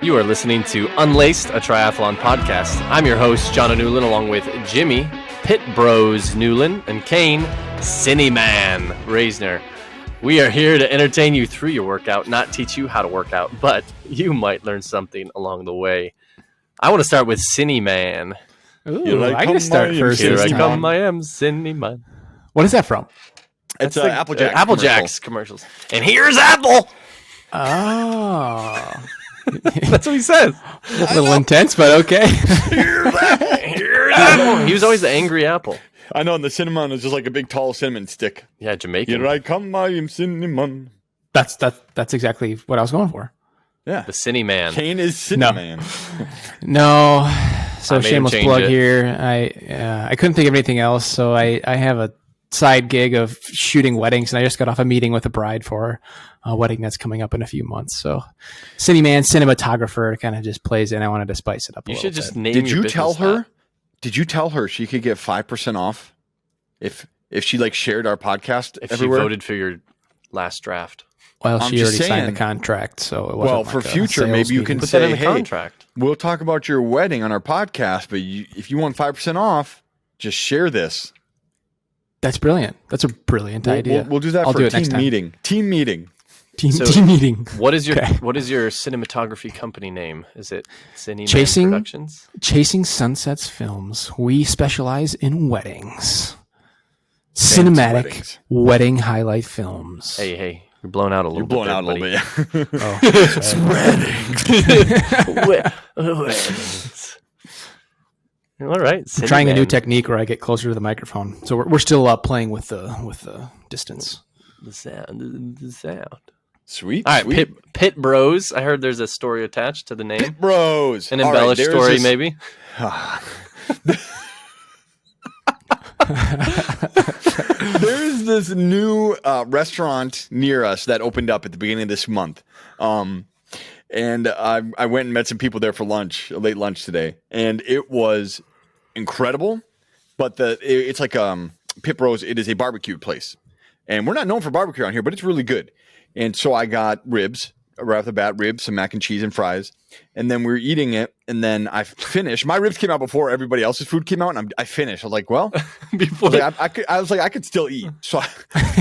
You are listening to Unlaced, a triathlon podcast. I'm your host, John Newland, along with Jimmy, Pit Bros Newland, and Kane, Cineman Reisner. We are here to entertain you through your workout, not teach you how to work out, but you might learn something along the way. I want to start with Cineman. Ooh, I can start first. Here I come, I am Cineman. What is that from? It's Applejack. Applejack's commercials. And here's Apple. Oh. That's what he says. A little intense, but okay. Here's Apple. Here's Apple. He was always the angry apple. I know, and the cinnamon is just like a big tall cinnamon stick. Yeah, Jamaican. Here I come, I am cinnamon. That's exactly what I was going for. Yeah. The Cineman. Kane is cinnamon. No. So shameless plug it. here. I couldn't think of anything else, so I have a side gig of shooting weddings, and I just got off a meeting with a bride for a wedding that's coming up in a few months. So Cineman, cinematographer, kind of just plays in. I wanted to spice it up a little bit. You should just name Did your you tell business her? that. Did you tell her she could get 5% off if she like shared our podcast If everywhere? she voted for your last draft. Well, I'm she just already signed saying. the contract, so it wasn't Well, like for a future, sales maybe you can meeting. Put that in say, the hey, contract. we'll talk about your wedding on our podcast, but if you want 5% off, just share this. That's brilliant. That's a brilliant idea. We'll do that I'll for do a it next team time. meeting. Team meeting. Team meeting. What is your Okay. What is your cinematography company name? Is it Cineman Chasing- Productions? Chasing Sunsets Films. We specialize in weddings. Cinematic weddings. wedding highlight films. Hey, you're blown out a little You're bit. blown out a little bit. Weddings. All right. I'm trying a new Cineman. technique where I get closer to the microphone. So we're still playing with the distance. The sound. Sweet. All right, sweet. Pit Bros. I heard there's a story attached to the name. Pit Bros. An All right, embellished there's story, this- maybe. There's this new restaurant near us that opened up at the beginning of this month. And I went and met some people there for lunch, late lunch today. And it was incredible. But it's like Pit Bros. It is a barbecue place. And we're not known for barbecue around here, but it's really good. And so I got ribs, right off the bat, some mac and cheese and fries. And then we were eating it. And then I finished. My ribs came out before everybody else's food came out. And I finished. I was like, well, Before I could still eat. So I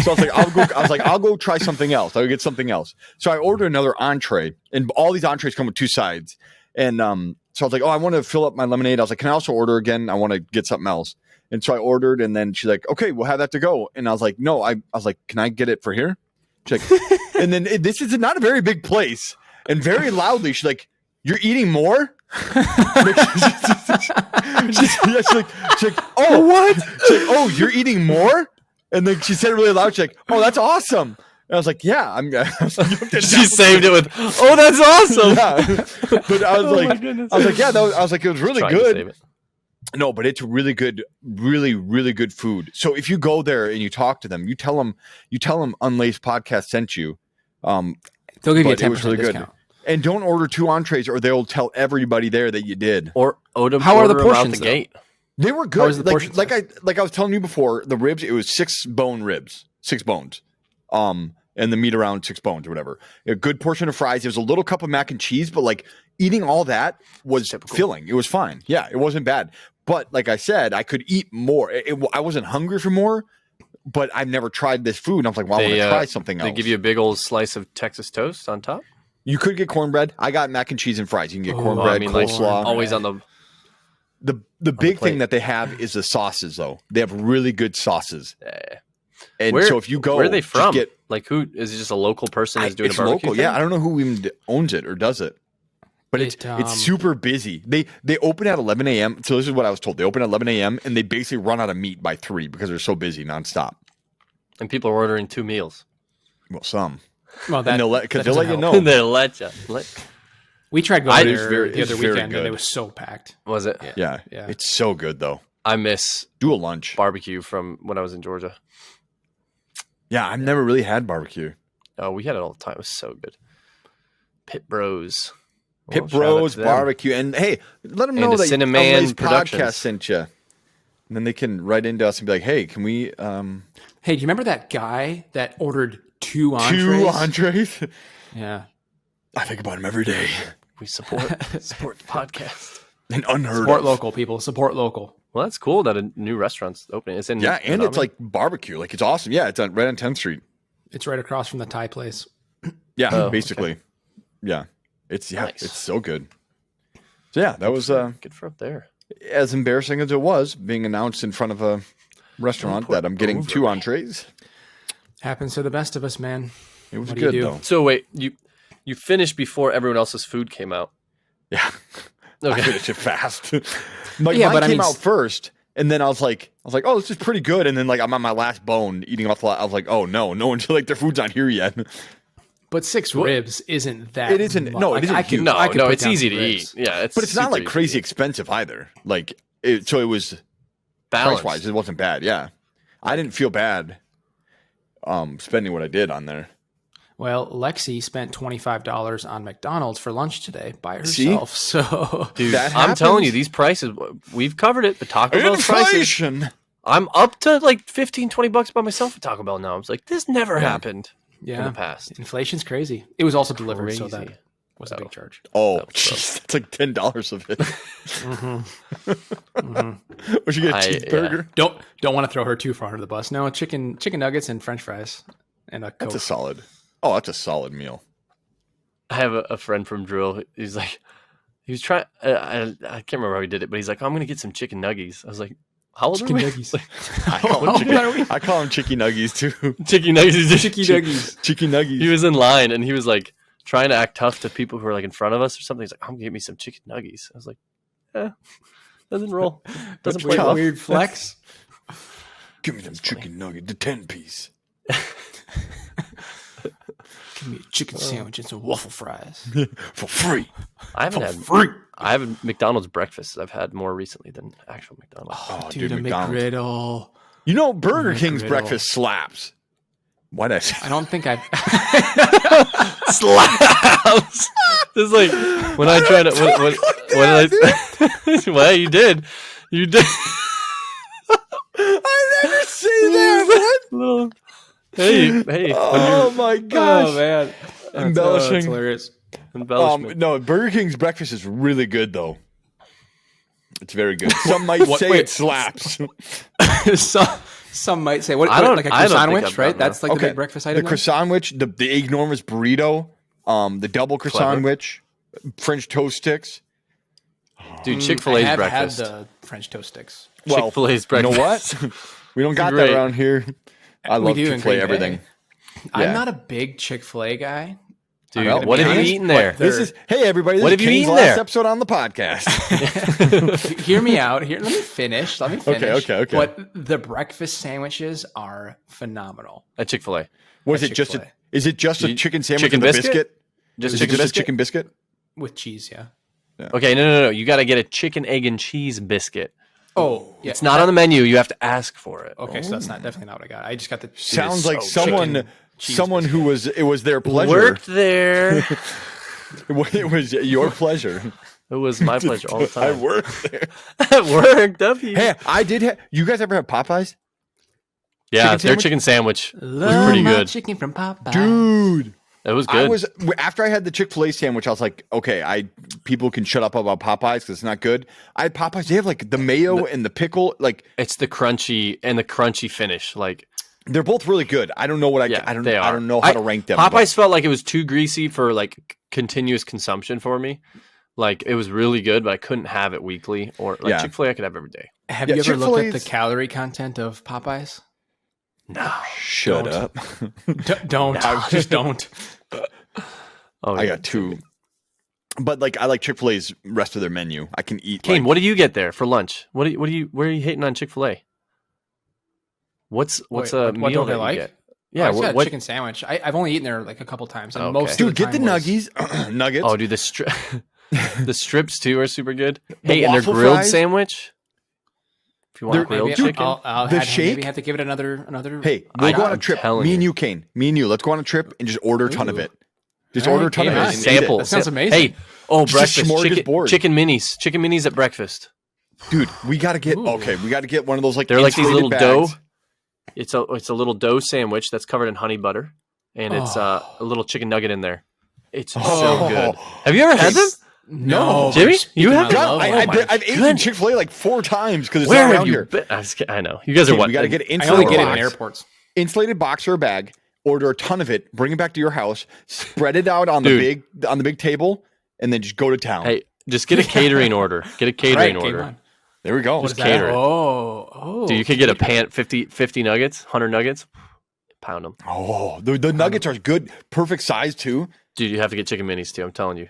was like, I'll go try something else. I'll get something else. So I ordered another entree, and all these entrees come with two sides. And so I was like, oh, I want to fill up my lemonade. I was like, can I also order again? I want to get something else. And so I ordered, and then she's like, okay, we'll have that to go. And I was like, no, I was like, can I get it for here? She's like, and then this is not a very big place. And very loudly, she's like, you're eating more? she's like, oh, what? She's like, oh, you're eating more? And then she said it really loud. She's like, oh, that's awesome. And I was like, yeah. she saved it with, oh, that's awesome. Yeah. But I was like, yeah, I was like, it was really Trying to good. save it. No, but it's really good, really, really good food. So if you go there and you talk to them, you tell them Unlaced Podcast sent you. They'll give you a But it was 10% really discount. good. And don't order 2 entrees, or they'll tell everybody there that you did. Or Odom, How are the order 'em out portions, the though? gate. They were How was good. the portion Like I was telling you before, the ribs, it was 6 bones. And the meat around 6 bones or whatever. A good portion of fries. There was a little cup of mac and cheese, but like eating all that was filling. It was fine. Yeah, it wasn't bad. But like I said, I could eat more. I wasn't hungry for more, but I've never tried this food. And I was like, well, I want to try something else. They give you a big old slice of Texas toast on top. You could get cornbread. I got mac and cheese and fries. You can get cornbread, coleslaw. Always on the. The big plate. thing that they have is the sauces, though. They have really good sauces. And Where- so if you go, where are they just from? get- Like, who is it? Just a local person who's doing it's a barbecue? local. thing? Yeah, I don't know who even owns it or does it. But it's super busy. They open at 11 a.m. So this is what I was told. They open at 11 a.m. and they basically run out of meat by 3 because they're so busy nonstop. And people are ordering 2 meals. Well, some. Well, And they'll let you doesn't know. help. They let you. We tried going It's there very- the it's other very weekend, and good. it was so packed. Was it? Yeah, Yeah. it's so good though. I miss Do a lunch. barbecue from when I was in Georgia. Yeah, I've never really had barbecue. Oh, we had it all the time. It was so good. Pit Bros. Pit Well, shout out Bros to them. Barbecue, and hey, let them know And that Cineman Unlaced Productions. Podcast sent you. And then they can write into us and be like, "Hey, can we Hey, do you remember that guy that ordered 2 entrees? 2 entrees?" Yeah. I think about him every day. We support the podcast. And unheard Support of. local, people. Support local. Well, that's cool that a new restaurant's opening. It's in Yeah, and it's Menominee? like barbecue. Like it's awesome. Yeah, it's right on 10th Street. It's right across from the Thai place. Yeah, Oh, basically. Yeah. It's Nice. it's so good. So yeah, that was good for up there. as embarrassing as it was being announced in front of a restaurant that I'm getting 2 entrees. Happens to the best of us, man. It was What do you good do? though. So wait, you finished before everyone else's food came out. Yeah. I Okay. finished it fast. Like Yeah, mine but I came mean, out first, and then I was like, oh, this is pretty good. And then like I'm on my last bone eating off. I was like, oh no one's like their food's not here yet. But 6 ribs isn't that. It isn't- no, it isn't I could, huge. I could put it's down easy some to ribs. eat. Yeah, But it's not super like easy to crazy eat. expensive either. Like so it was Balanced. price wise, it wasn't bad. Yeah, I didn't feel bad spending what I did on there. Well, Lexi spent $25 on McDonald's for lunch today by See? herself. So Dude, That I'm telling you, happens. these prices, we've covered it. The Taco Bell prices, Inflation. I'm up to like $15-20 by myself at Taco Bell now. I was like, this never happened in yeah, the past. inflation's crazy. It was also delivered, so Crazy. that was a big charge. Oh, That was jeez, that's like $10 of it. Mm-hmm. Would you get a I- cheeseburger? Don't want to throw her too far under the bus. No, chicken nuggets and French fries and a Coke. That's a solid. Oh, that's a solid meal. I have a friend from Drill. He's like, he was trying. I can't remember how he did it, but he's like, I'm gonna get some chicken nuggies. I was like, how old Chicken are we? nuggies. I call How them old are we? I call them chicky nuggies too. Chicken nuggies. Chicken nuggies. Chicky nuggies. He was in line and he was like trying to act tough to people who were like in front of us or something. He's like, I'm gonna get me some chicken nuggies. I was like, doesn't roll. Doesn't play Weird, well. weird flex. Give me them chicken nugget, the 10-piece. Give me a chicken sandwich and some waffle fries. For free. I haven't had Free. I have a McDonald's breakfast I've had more recently than actual McDonald's. Oh, Dude, dude, a McDonald's. McGriddle. You know, Burger King's McGriddle. breakfast slaps. Why did I say I don't think I've. Slaps. It's like when I try to what did I say? Well, you did. You did. I never say that. What? Little, hey. Oh my gosh. Oh man, Embellishing. That's hilarious. Embellishment. No, Burger King's breakfast is really good though. It's very good. Some might say wait. it slaps. Some might say what? I don't- like a I don't croissant think sandwich, I've right? gotten That's like the Okay. big breakfast The item. there? croissant sandwich, the egg enormous burrito, the double croissant Clever. sandwich, French toast sticks. Dude, I Chick-fil-A's have breakfast. had the French toast sticks. Well, Chick-fil-A's You know breakfast. what? We don't got Great. that around here. I We love do in Chick-fil-A Green Bay. everything. I'm Yeah. not a big Chick-fil-A guy. Dude, Well, what to be have you honest, eaten there? This is hey everybody. This What is have you Kane's eaten last there? episode on the podcast. Hear me out. Let me finish. Okay. But the breakfast sandwiches are phenomenal. At Chick-fil-A. Was At it just a? Chick-fil-A. Is it just a You- chicken sandwich chicken with a biscuit? biscuit? Just Is it chicken just a biscuit? chicken biscuit? With cheese, yeah. Okay, no. You got to get a chicken, egg, and cheese biscuit. Oh, yeah. It's not on the menu. You have to ask for it. Okay, so that's definitely not what I got. I just got the Sounds is like so someone cheese who was it was their pleasure. Worked there. It was your pleasure. It was my pleasure all the I time. worked there. At work, W. Hey, I did. You guys ever have Popeyes? Yeah, chicken their sandwich? chicken sandwich Love was pretty my good. chicken from Popeye. Dude, It was I good. was after I had the Chick-fil-A sandwich. I was like, okay, people can shut up about Popeyes because it's not good. I had Popeyes. They have like the mayo and the pickle. Like It's the crunchy finish. Like they're both really good. I don't know what yeah, I don't. they I are. don't know how to rank them. but- Popeyes felt like it was too greasy for like continuous consumption for me. Like it was really good, but I couldn't have it weekly. Or like Yeah. Chick-fil-A, I could have every day. Have Yeah, you ever looked at the Chick-fil-A's calorie content of Popeyes? No. Shut Don't. up. Don't. Just don't. Oh, I yeah. got two. But like I like Chick-fil-A's rest of their menu. I can eat. Kane, like, what do you get there for lunch? Where are you hating on Chick-fil-A? What's Wait, a what meal don't I that like? you get? Yeah, Yeah, I just got a what chicken sandwich. I've only eaten there like a couple times, and Okay. most dude, of the get the time was- nuggies, nuggets. Oh, dude, the strips too are super good. Hey, and their waffle grilled fries? sandwich. If you want They're- grilled Maybe chicken, I'll The maybe shake? have to give it another. Hey, we'll go on a I'm trip. telling Me and you. you, Kane. Me and you. Let's go on a trip and just order a ton of Ooh. it. Just All order right, a ton of Kane, it. nice. and eat it. sample. That sounds amazing. Hey, Just a breakfast smorgasbord. chicken minis at breakfast. Dude, we got to get. Ooh. Okay, we got to get one of those like. They're like these insulated little bags. dough. It's a little dough sandwich that's covered in honey butter, and it's a little chicken nugget in there. It's so Oh. good. Have you ever had them? No. Jimmy, you have? haven't? I've eaten Chick-fil-A like 4 times because it's Where not have around you here. been? I know. You guys are what? We got to get an I insulated only get it in box. airports. Insulated box or a bag. Order a ton of it. Bring it back to your house. Spread it out on the big table, and then just go to town. Hey, just get a catering order. Get a catering order. There we go. Just cater it. Oh. Dude, you could get a 50 nuggets, 100 nuggets. Pound them. Oh, the nuggets are good. Perfect size, too. Dude, you have to get chicken minis, too. I'm telling you.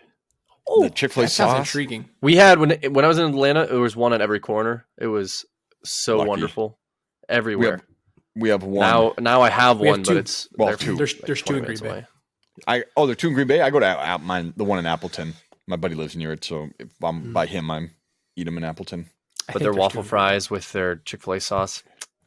The Chick-fil-A That sounds sauce. intriguing. We had, when I was in Atlanta, it was one at every corner. It was so Lucky. wonderful. Everywhere. We have one. Now I have We have one, two. but it's Well, they're two. There's 20 two in minutes Green Bay. away. They're 2 in Green Bay. I go to the one in Appleton. My buddy lives near it, so if I'm by him, I'm eat them in Appleton. But their waffle fries with their Chick-fil-A sauce.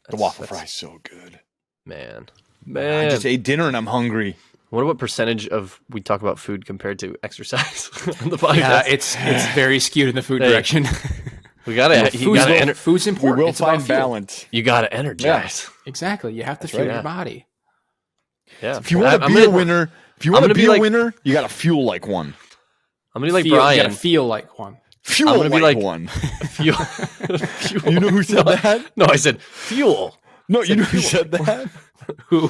The waffle fries so good. Man. I just ate dinner and I'm hungry. What percentage of we talk about food compared to exercise on the podcast? Yeah, it's very skewed in the food direction. We gotta. Food's important. We will It's about find fuel. balance. You gotta energize. Exactly. You have to fuel right. your body. Yeah. If you want to be a winner, you got to fuel like one. I'm gonna be like You Brian. gotta feel like one. Fuel I'm gonna be like like- one. Fuel. Fuel. You know who said that? No, I said fuel. No, you know who said that? Who?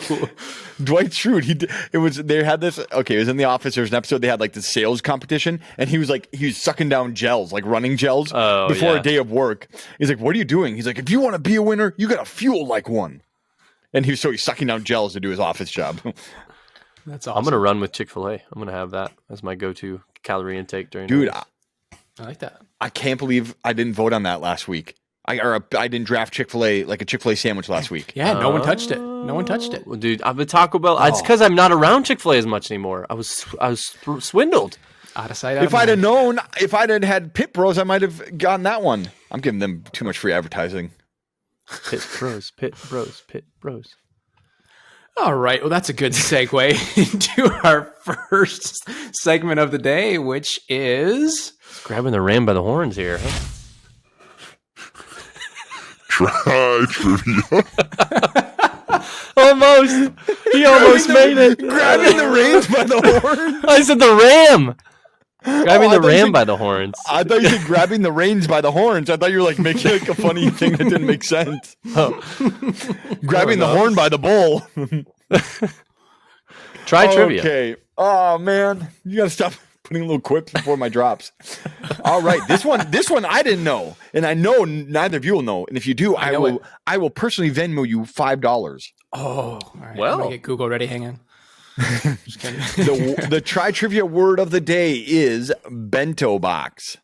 Dwight Schrute. They had this. Okay, it was in the office. There was an episode. They had like the sales competition, and he was sucking down gels, like running gels, before a day of work. He's like, "What are you doing?" He's like, "If you want to be a winner, you got to fuel like one." And he's sucking down gels to do his office job. That's awesome. I'm gonna run with Chick-fil-A. I'm gonna have that as my go-to calorie intake during. Dude, the I like that. I can't believe I didn't vote on that last week. I didn't draft Chick-fil-A like a Chick-fil-A sandwich last week. Yeah, no one touched it. No one touched it. Well, dude, I've been Taco Bell. It's because I'm not around Chick-fil-A as much anymore. I was swindled. Out of sight. Out If of I'd have mind. known, if I'd had Pit Bros, I might have gotten that one. I'm giving them too much free advertising. Pit bros, pit bros, pit bros. All right. Well, that's a good segue into our first segment of the day, which is Grabbing the ram by the horns here. Huh? Try trivia. Almost. He almost made it. Grabbing the reins by the horn. I said the ram. Grabbing I the thought you ram said- by the horns. I thought you said grabbing the reins by the horns. I thought you were like making like a funny thing that didn't make sense. Oh. Grabbing the horn by the bull. Try trivia. Okay. Oh man, you gotta stop putting little quips before my drops. All right, this one I didn't know, and I know neither of you will know. And if you do, I will personally Venmo you $5. oh, all right. Well. I'm gonna get Google ready. Hang on. Just kidding. The try trivia word of the day is bento box.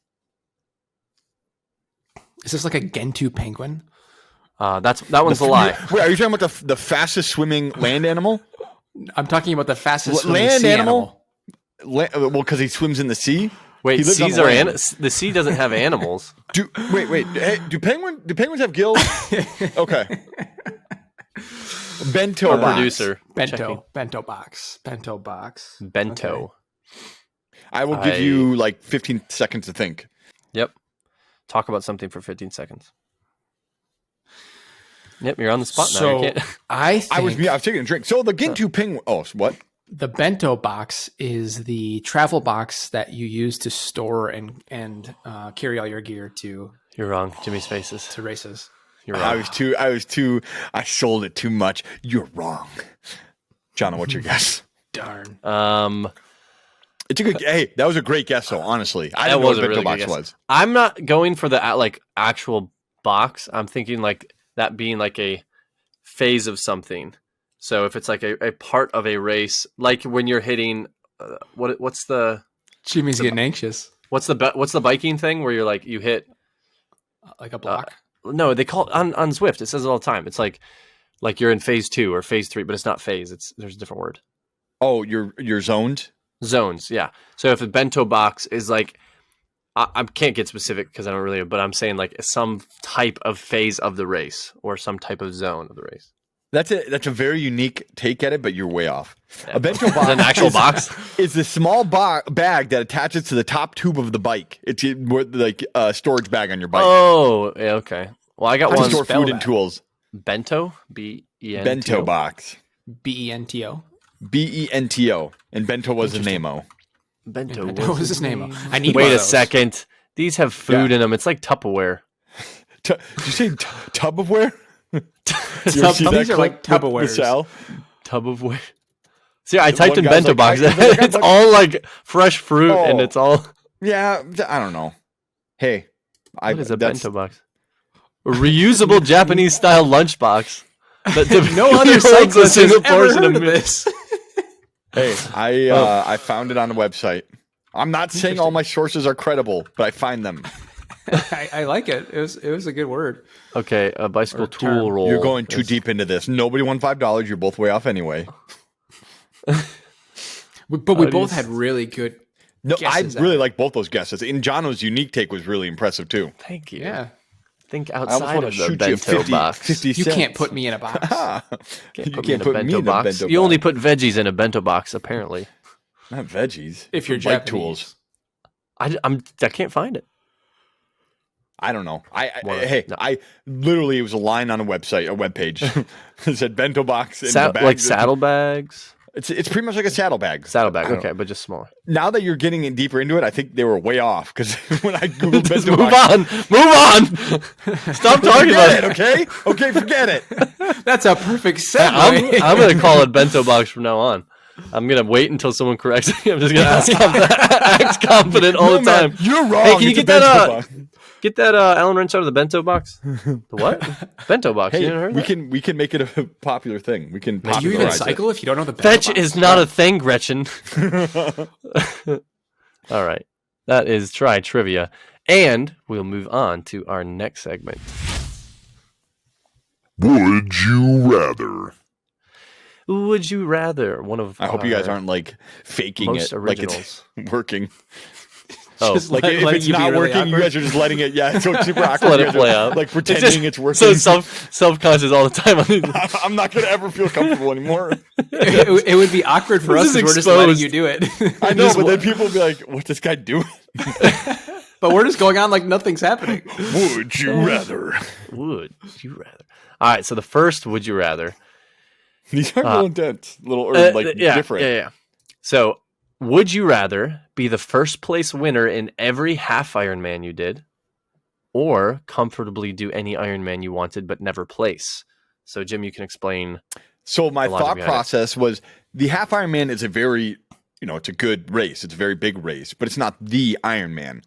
Is this like a Gentoo penguin? That one's a lie. Wait, are you talking about the fastest swimming land animal? I'm talking about the fastest Land swimming sea animal? Well, because he swims in the sea. Wait, He lives on seas the are land. the sea doesn't have animals. Wait. Hey, do penguins have gills? Okay. Bento Our box. producer. checking. Bento box. Bento. Okay. I will give you like 15 seconds to think. Yep. Talk about something for 15 seconds. Yep, you're on the spot now. So You can't. I think I was taking a drink. So the Gintu penguin. Oh, what? the bento box is the travel box that you use to store and carry all your gear to You're wrong. Jimmy's faces. races. You're I wrong. was too. I sold it too much. You're wrong, John. What's your guess? Darn. It's a good. Hey, that was a great guess. though. honestly, I That didn't know was what a bento really good box guess. was. I'm not going for the actual box. I'm thinking like that being like a phase of something. So if it's like a part of a race, like when you're hitting, what's the Jimmy's getting anxious. what's the biking thing where you're like you hit? Like a block. No, they call it on Zwift. It says it all the time. It's like you're in phase 2 or phase 3, but it's not phase. There's a different word. Oh, you're zoned. Zones, yeah. So if a bento box is like, I can't get specific because I don't really, but I'm saying like some type of phase of the race or some type of zone of the race. That's a very unique take at it, but you're way off. Yeah. A bento box, An actual box. is the small bag that attaches to the top tube of the bike. It's like a storage bag on your bike. Oh, yeah, okay. Well, I got to one. store spell food and that? tools. Bento, B-E-N-T-O. Bento box. BENTO. BENTO. And bento was the name-o. Bento. What was his name? I need Wait one a of those. second. These have food in them. It's like Tupperware. Did you say Tupperware? These are like Tupperwares. Tupperware. See, I typed in guy's bento like, box. I It's all like fresh fruit, and it's all. Yeah, I don't know. Hey, What is a bento box? A reusable Japanese style lunchbox. No other cyclist has ever heard of this. Hey, I found it on a website. I'm not saying all my sources are credible, but I find them. I like it. It was a good word. Okay, a bicycle Or tool term. roll. You're going too deep into this. Nobody won $5. You're both way off anyway. But we both had really good. No, I guesses really at it. like both those guesses. And Jono's unique take was really impressive too. Thank you. Yeah, Think I almost outside want to of the shoot you bento 50, box. 50 you cents. can't put me in a box. Can't You put can't me put in a me bento in a box. bento You only box. put veggies in a bento box, apparently. Not veggies. If you're Bike Japanese. tools. I can't find it. I don't know. Well, no. I literally, it was a line on a website, a webpage. It said bento box in the bag. Like saddlebags. It's pretty much like a saddlebag. Saddlebag, I don't okay, but just smaller. Now that you're getting deeper into it, I think they were way off because when I googled Just bento move box, on. Stop talking forget about it. Okay, okay, forget it. That's a perfect I'm segue. going to call it bento box from now on. I'm going to wait until someone corrects me. I'm just going to act confident all No, the time. man, you're wrong. Hey, can you It's a get that bento box. get that Allen wrench out of the bento box? The what? Bento box. You Hey, didn't heard that? we can make it a popular thing. We can. Do you even popularize it. cycle if you don't know the Fetch box? is not a thing, Gretchen. All right. That is Try Trivia. And we'll move on to our next segment. Would you rather? Would you rather? One of I hope you guys our aren't like faking most it, like it's originals. working. Oh, Just Like letting if it's you be not really working, you awkward. guys are just letting it. Yeah, so it's super awkward. let You it guys are, play out. like It's pretending just it's working. so self-conscious all the time. I'm not gonna ever feel comfortable anymore. It would be awkward for This us is if we're just letting exposed. you do it. I know, but then people will be like, "What's this guy doing?" But we're just going on like nothing's happening. Would you rather? Would you rather? All right. So the first would you rather? These are a little intense, little different. Yeah. So, would you rather be the first place winner in every half Ironman you did, or comfortably do any Ironman you wanted but never place? So, Jim, you can explain. So my The logic thought behind it. process was the half Ironman is a very, it's a good race. It's a very big race, but it's not the Ironman.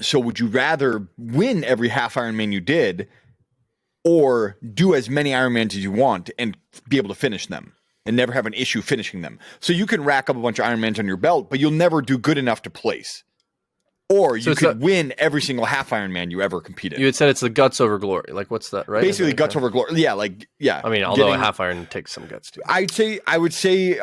So would you rather win every half Ironman you did, or do as many Ironmans as you want and be able to finish them and never have an issue finishing them? So you can rack up a bunch of Ironmans on your belt, but you'll never do good enough to place. Or So you it's could win every single half Ironman you ever competed. You had said it's the guts over glory. Like, what's that, right? Basically, Is that guts over glory. Yeah, yeah. I mean, although a getting- half Iron takes some guts too. I would say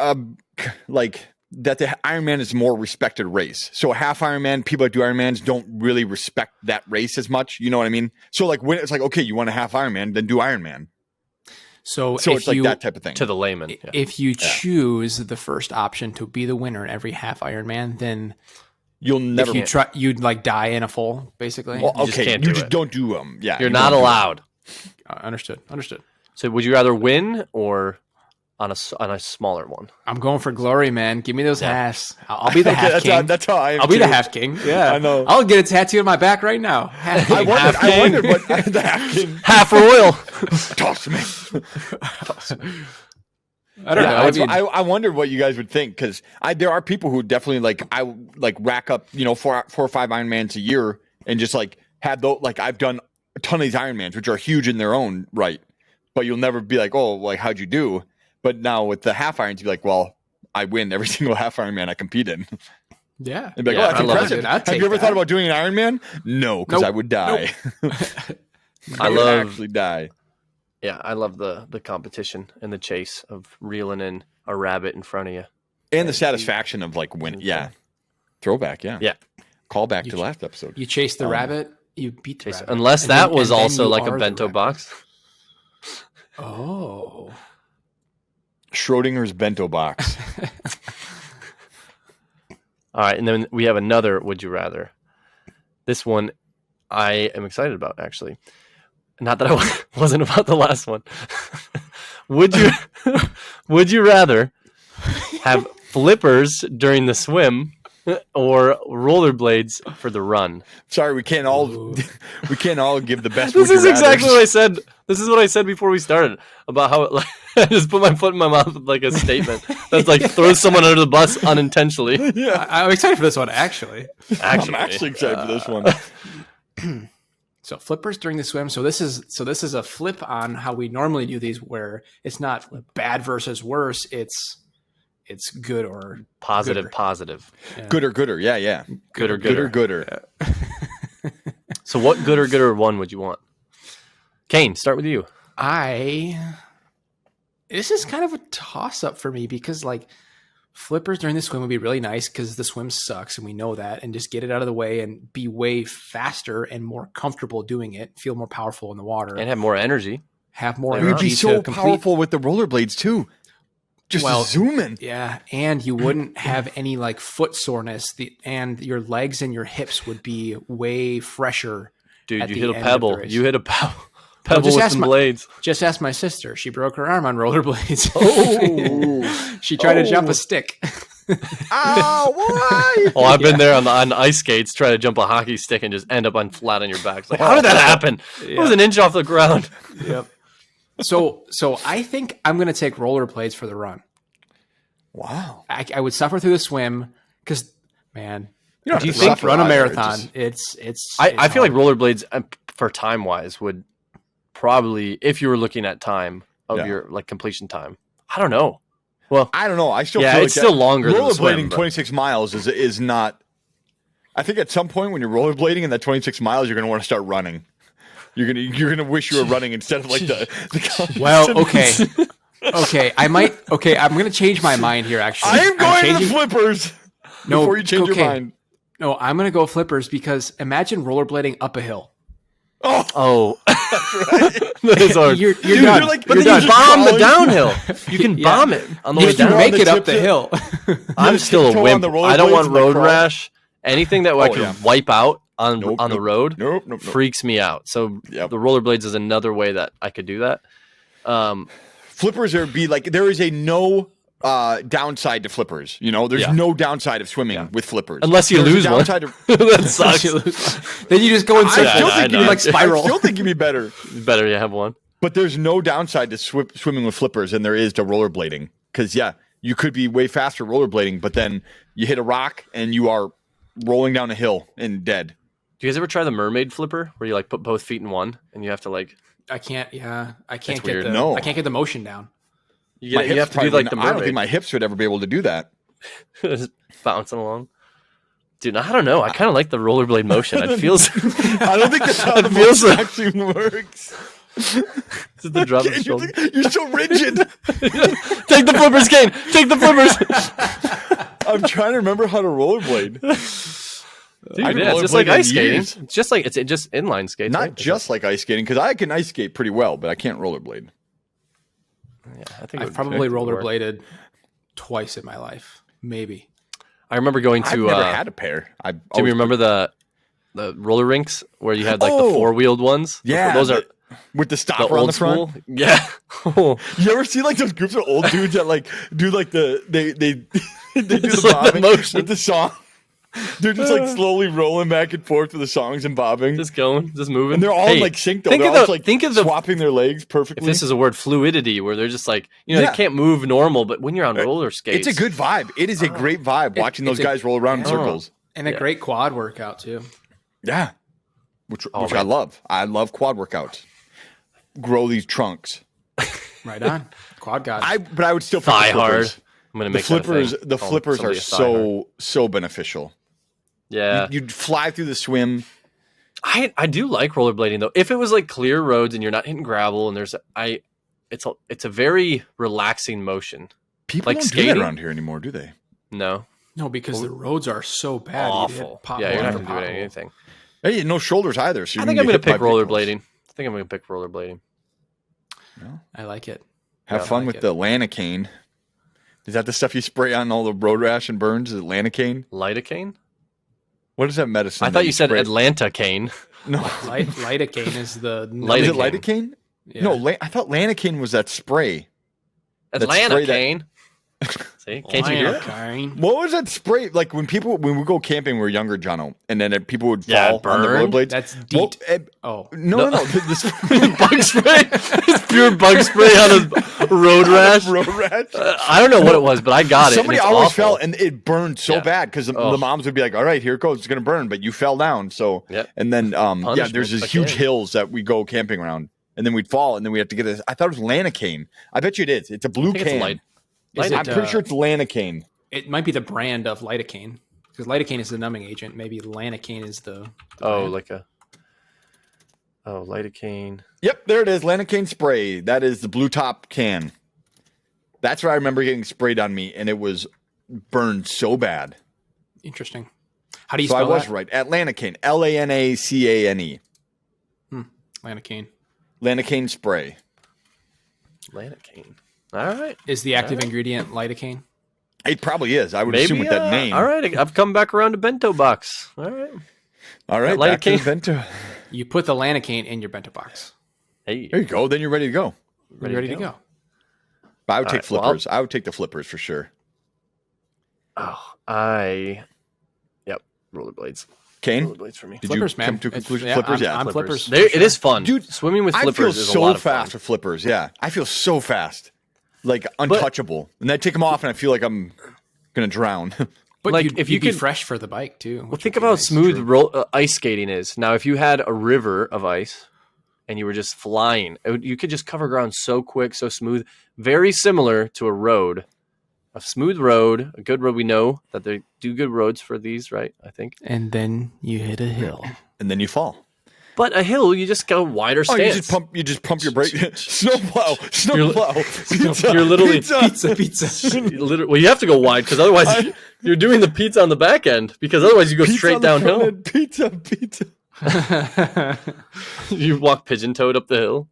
like that the Ironman is a more respected race. So a half Ironman, people that do Ironmans don't really respect that race as much. You know what I mean? So like when it's like, okay, you want a half Ironman, then do Ironman. So So if it's like you that type of thing. To the layman. Yeah. if you choose the first option to be the winner in every half Ironman, then You'll never. if you try, you'd like die in a full, basically. well, you just okay, can't you do just it. don't do them. Yeah, You're you not don't do it. allowed. Understood. So, would you rather win or on a smaller one? I'm going for glory, man. Give me those Yeah. halves. I'll be the Okay, half king. that's how I am I'll be the too. half king. Yeah, I know. I'll get a tattoo on my back right now. Half king. I wondered what the half king. Half royal. Toss me. I don't know. I mean, I wonder what you guys would think because there are people who definitely rack up 4 or 5 Ironmans a year and just like have those I've done a ton of these Ironmans which are huge in their own right, but you'll never be like, oh, like how'd you do? But now with the half irons, you'd be like, well, I win every single half Ironman I compete in. yeah. And be like, Yeah, oh, that's I love impressive. it. I'd Have take you ever that. thought about doing an Ironman? No, because Nope. I would die. I would love actually die. Yeah, I love the competition and the chase of reeling in a rabbit in front of you. And the satisfaction of like winning. Yeah. Throwback. Yeah. Yeah. Call back to last episode. You chase the rabbit, you beat the rabbit. Unless And that then- was and then also you like are a the bento rabbit. box. Oh. Schrodinger's bento box. All right, and then we have another would you rather. This one I am excited about, actually. Not that I wasn't about the last one. Would you rather have flippers during the swim or rollerblades for the run. Sorry, we can't all give the best. This would is you exactly rathers. what I said. This is what I said before we started about how it, like, I just put my foot in my mouth with like a statement that's like throws someone under the bus unintentionally. I'm excited for this one, actually. I'm actually excited for this one. So flippers during the swim. So this is a flip on how we normally do these, where it's not bad versus worse. It's good or Positive, gooder. positive. Gooder. Yeah. Gooder. Gooder. So what gooder one would you want? Kane, start with you. This is kind of a toss up for me because like flippers during the swim would be really nice because the swim sucks and we know that, and just get it out of the way and be way faster and more comfortable doing it, feel more powerful in the water, And have more energy. have more You'd be You'd energy be so to complete. powerful with the rollerblades too. Just zooming. Yeah, and you wouldn't have any like foot soreness, and your legs and your hips would be way fresher. Dude, at you the hit a end of the pebble. race. You hit a pebble just with ask some my- blades. Just ask my sister. She broke her arm on rollerblades. Oh, She tried to jump a stick. ow! Why? Oh, I've been there on ice skates, try to jump a hockey stick and just end up on flat on your back. It's like, how did that happen? It was an inch off the ground. Yep. So I think I'm going to take rollerblades for the run. Wow. I would suffer through the swim because, man, You don't Do you have to think suffer run a either, marathon. just- I feel like hard. rollerblades for time wise would probably, if you were looking at time of Yeah. your like completion time, I don't know. Well, I don't know. I still yeah, feel it's like still longer than the rollerblading swim. but- 26 miles is not. I think at some point when you're rollerblading in that 26 miles, you're going to want to start running. You're gonna wish you were running instead of like the Well, okay. I'm going to change my mind here. Actually, I am going to changing- the flippers. No, Before you change okay. your mind. No, I'm going to go flippers because imagine rollerblading up a hill. Oh, that is hard. You're Dude, done. you're like- But you're then you done. bomb the Crawling. downhill. You can Yeah. bomb it on the way If you down. make the it up tip the to- hill, I'm still a tiptoe on wimp. the I don't rollerblades want and the road crawl. rash. Anything that I Oh, can yeah. wipe out on Nope, the nope. road Nope. freaks me out. So Yep. the rollerblades is another way that I could do that. Flippers there is a no downside to flippers. You know, there's Yeah. no downside of swimming with flippers. Unless you There's a lose one. downside of- That sucks. then you just go in I circles. still I think know. you like spiral. I still think you'd be better. Better you have one. But there's no downside to swimming with flippers than there is to rollerblading. Because, yeah, you could be way faster rollerblading, but then you hit a rock and you are rolling down a hill and dead. Do you guys ever try the mermaid flipper where you like put both feet in one and you have to like I can't get weird. I can't get the motion down. you My have hips to do probably like the wouldn't- I don't think mermaid, my hips would ever be able to do that. just bouncing along. Dude, I don't know. I kind of like the rollerblade motion. It feels I don't think that's how It the feels motion like- actually works. just the drop of the shoulder. You're so rigid. Take the flippers, Kane. Take the flippers. I'm trying to remember how to rollerblade. Dude, I've yeah, it's just like rollerbladed in ice skating. years. It's just like it's just inline skates. Not right? just like ice skating, because I can ice skate pretty well, but I can't rollerblade. Yeah, I think it I've would- probably it would work. rollerbladed twice in my life, maybe. I remember going I've to. never had a pair. Jimmy, remember the roller rinks where you had like the Oh. 4-wheeled ones? Yeah, those are with the the stopper on old the front. school. Yeah. You ever see like those groups of old dudes that like do like they do Just the like the bobbing motion. with the song? They're just like slowly rolling back and forth with the songs and bobbing. just going, just moving. And they're all Hey, in like sync though. think They're of all the- like think of the- swapping their legs perfectly. If this is a word, fluidity, where they're just like, Yeah. they can't move normal, but when you're on roller skates, it's a good vibe. It is a great vibe watching those it's a- guys roll around in Oh. circles. And a Yeah. great quad workout too. Yeah. Which Oh, I man. love. I love quad workouts. Grow these trunks. Right on. Quad god. But I would still pick the thigh hard. flippers. I'm gonna The make that a flippers, thing. the Call flippers are somebody a thigh hard. so beneficial. Yeah, You'd fly through the swim. I do like rollerblading though. If it was like clear roads and you're not hitting gravel and it's a very relaxing motion. People Like don't do skating? that around here anymore, do they? No, no, because the roads are so bad. you'd hit awful. pothole Yeah, you're not after gonna do pothole. anything. Hey, no shoulders either. So I you think can I'm gonna get hit pick by vehicles. rollerblading. I think I'm gonna pick rollerblading. I like it. Have Yeah, fun I with like the Lanacane. Is that the stuff you spray on all the road rash and burns? Is it Lanacane? Lidocaine? What is that medicine? I that thought you said spray? Atlanta cane. No, Lidocaine is the Lidocaine. is it lidocaine? Yeah. No, I thought Lanacane was that spray. Atlanta spray that- cane. See, can't you do it? Lidocaine. What was that spray? Like when we go camping, when we were younger, Jono, and then people would Yeah, fall on the burn. rollerblades. That's Well, DEET. Oh. no. This Bug spray. It's pure bug spray on a road rash. road rash. I don't know what it was, but I got it. Somebody and it's always awful. fell, and it burned so Yeah. bad because the Oh. moms would be like, "All right, here it goes. It's gonna burn," but you fell down. So, Yep. and then Punishment there's these huge again. hills that we go camping around, and then we'd fall, and then we have to get this. I thought it was Lanacane. I bet you it is. It's a blue I think can. it's light. Is I'm it, pretty sure it's Lanacane. It might be the brand of lidocaine because lidocaine is the numbing agent. Maybe Lanacane is the brand. Like a lidocaine. Yep, there it is. Lanacane spray. That is the blue top can. That's where I remember getting sprayed on me, and it was burned so bad. Interesting. How do you So I spell was that? right. Atlanacane. Lanacane. Lanacane. Lanacane spray. Lidocaine. All right. Is the active ingredient lidocaine? It probably is. I would assume with that name. All right, I've come back around to bento box. All right. All right. That Back to the Lidocaine. Vento. You put the Lanacane in your bento box. Hey, There you go. Then you're ready to go. You're ready to go. But I would All take right, well, flippers. I would take the flippers for sure. Yep, rollerblades. Kane, Rollerblades for me. did Flippers, you man. come to a It's- conclusion? yeah, Flippers, I'm yeah. flippers. There, for it is sure. fun, Dude, Swimming with I flippers feel is a so lot of fast fun. with flippers. Yeah, I feel so fast, like untouchable. And then I take them off, and I feel like I'm gonna drown. But Like, you'd, if you'd you be could- fresh for the bike too. Well, think of how smooth ice skating is. Now, if you had a river of ice and you were just flying, you could just cover ground so quick, so smooth. Very similar to a road, a smooth road, a good road. We know that they do good roads for these, right? I think. And then you hit a hill. And then you fall. But a hill, you just go wider Oh, stance. you just pump your brake. Snowplow. Pizza. You're literally Pizza. Well, you have to go wide because otherwise you're doing the pizza on the back end because otherwise you go Pizza straight on the front downhill. end. Pizza. You walk pigeon-toed up the hill.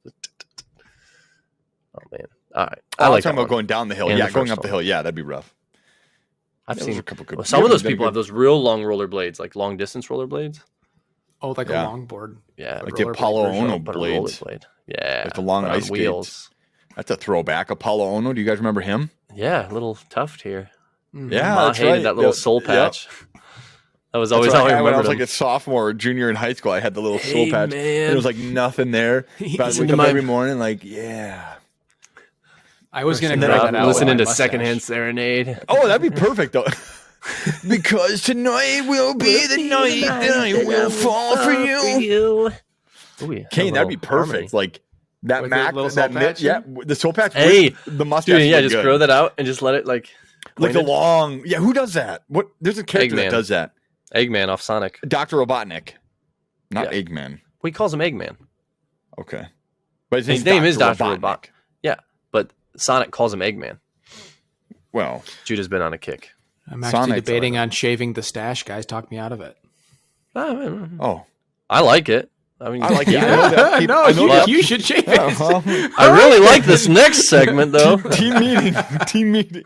Oh man! All right, I I was like talking that about one. going down the hill. And yeah, the going first up the one. hill. Yeah, that'd be rough. I've Those seen are a couple good- well, some of yeah, those they're people good. have those real long rollerblades, like long distance rollerblades. Oh, like Yeah. a longboard. Yeah, Like the rollerblade Apollo version. Ono but a blades. rollerblade. Yeah, Like the long but on ice skates. wheels. That's a throwback. Apollo Ono. Do you guys remember him? Yeah, a little tuft here. Yeah, Ma that's hated right. that little Yeah, soul yeah. patch. That was That's always what how I had when I remembered was like him. a sophomore or junior in high school. I had the little soul Hey, patch. man. There was like nothing there. But I Listen wake to up my- every morning like, yeah. I was gonna And grow then that out. Listening with to my Secondhand mustache. Serenade. Oh, that'd be perfect though. Because tonight will be the night that I will fall for you. Ooh, yeah, Kane, a that'd be little perfect. harmony. Like that With the Mac, little that soul nip, patch yeah, in? the soul patch. Hey, with the mustache. Dude, yeah, look just good. grow that out and just let it like like the pointed. long. Yeah, who does that? What? There's a character Eggman. that does that. Eggman off Sonic. Dr. Robotnik, not Yeah. Eggman. Well, he calls him Eggman. Okay, but His name is Dr. Robotnik. Robot. Yeah, but Sonic calls him Eggman. Well, Jude's been on a kick. I'm actually Sonic's debating on shaving the stash. Guys, talk me out of it. oh, I like it. I mean, I like it. I know that people- no, I know that- you should shave it. Yeah, well, I really like this next segment though. team meeting. Team meeting.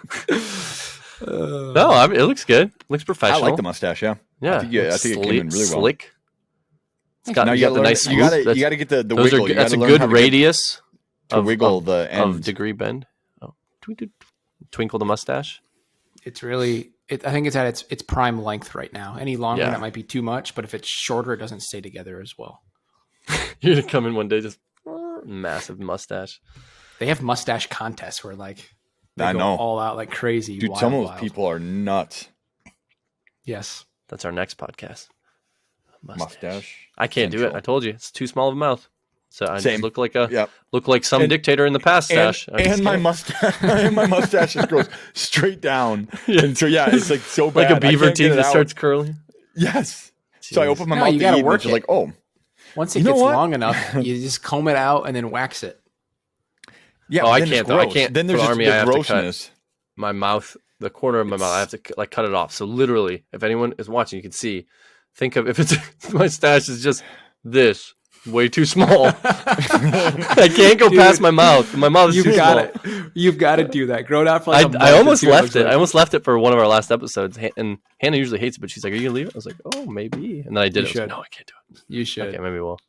No, I mean, it looks good. Looks I professional. like the mustache. Yeah. Yeah, I think it came in really well. Slick. It's got, Now you you got the gotta nice. learn, you swoop. gotta you gotta get the Those wiggle. are You that's a gotta learn how good to get- radius to wiggle the of ends. degree bend. Oh, twinkle the mustache. It's really. I think it's at its prime length right now. Any longer, Yeah. that might be too much. But if it's shorter, it doesn't stay together as well. You're gonna come in one day just massive mustache. They have mustache contests where like they I go know. all out like crazy. Dude, wild, some of those wild. people are nuts. Yes. That's our next podcast. Mustache. I can't do it. Central. I told you it's too small of a mouth. So I Same. just look like a Yep. some And- dictator in the past stash. I just And my can't. mustache, and my mustache just goes straight down. And so yeah, it's like so like bad. a beaver I can't get teeth it that out. starts curling. Yes. So I Jeez. open my No, mouth you to gotta eat, and work it's just it. like, oh, Once it You know gets what? long enough, you just comb it out and then wax it. yeah. Oh, I then it's can't though. I gross. can't. Then there's for just Army, the I have to cut grossness. my mouth, the corner of my mouth. I have to like cut it off. So literally, if anyone is watching, you can see. Think of if it's my stash is just this way too small. I can't go past my mouth. My mouth is You've too got small. it. You've got to do that. Grow it out for like a month I and almost see what left looks it. like. I almost left it for one of our last episodes. And Hannah usually hates it, but she's like, "Are you gonna leave it?" I was like, "Oh, maybe." And then I did. You it. I was like, should. no, I can't do it. You should. Okay, maybe we'll.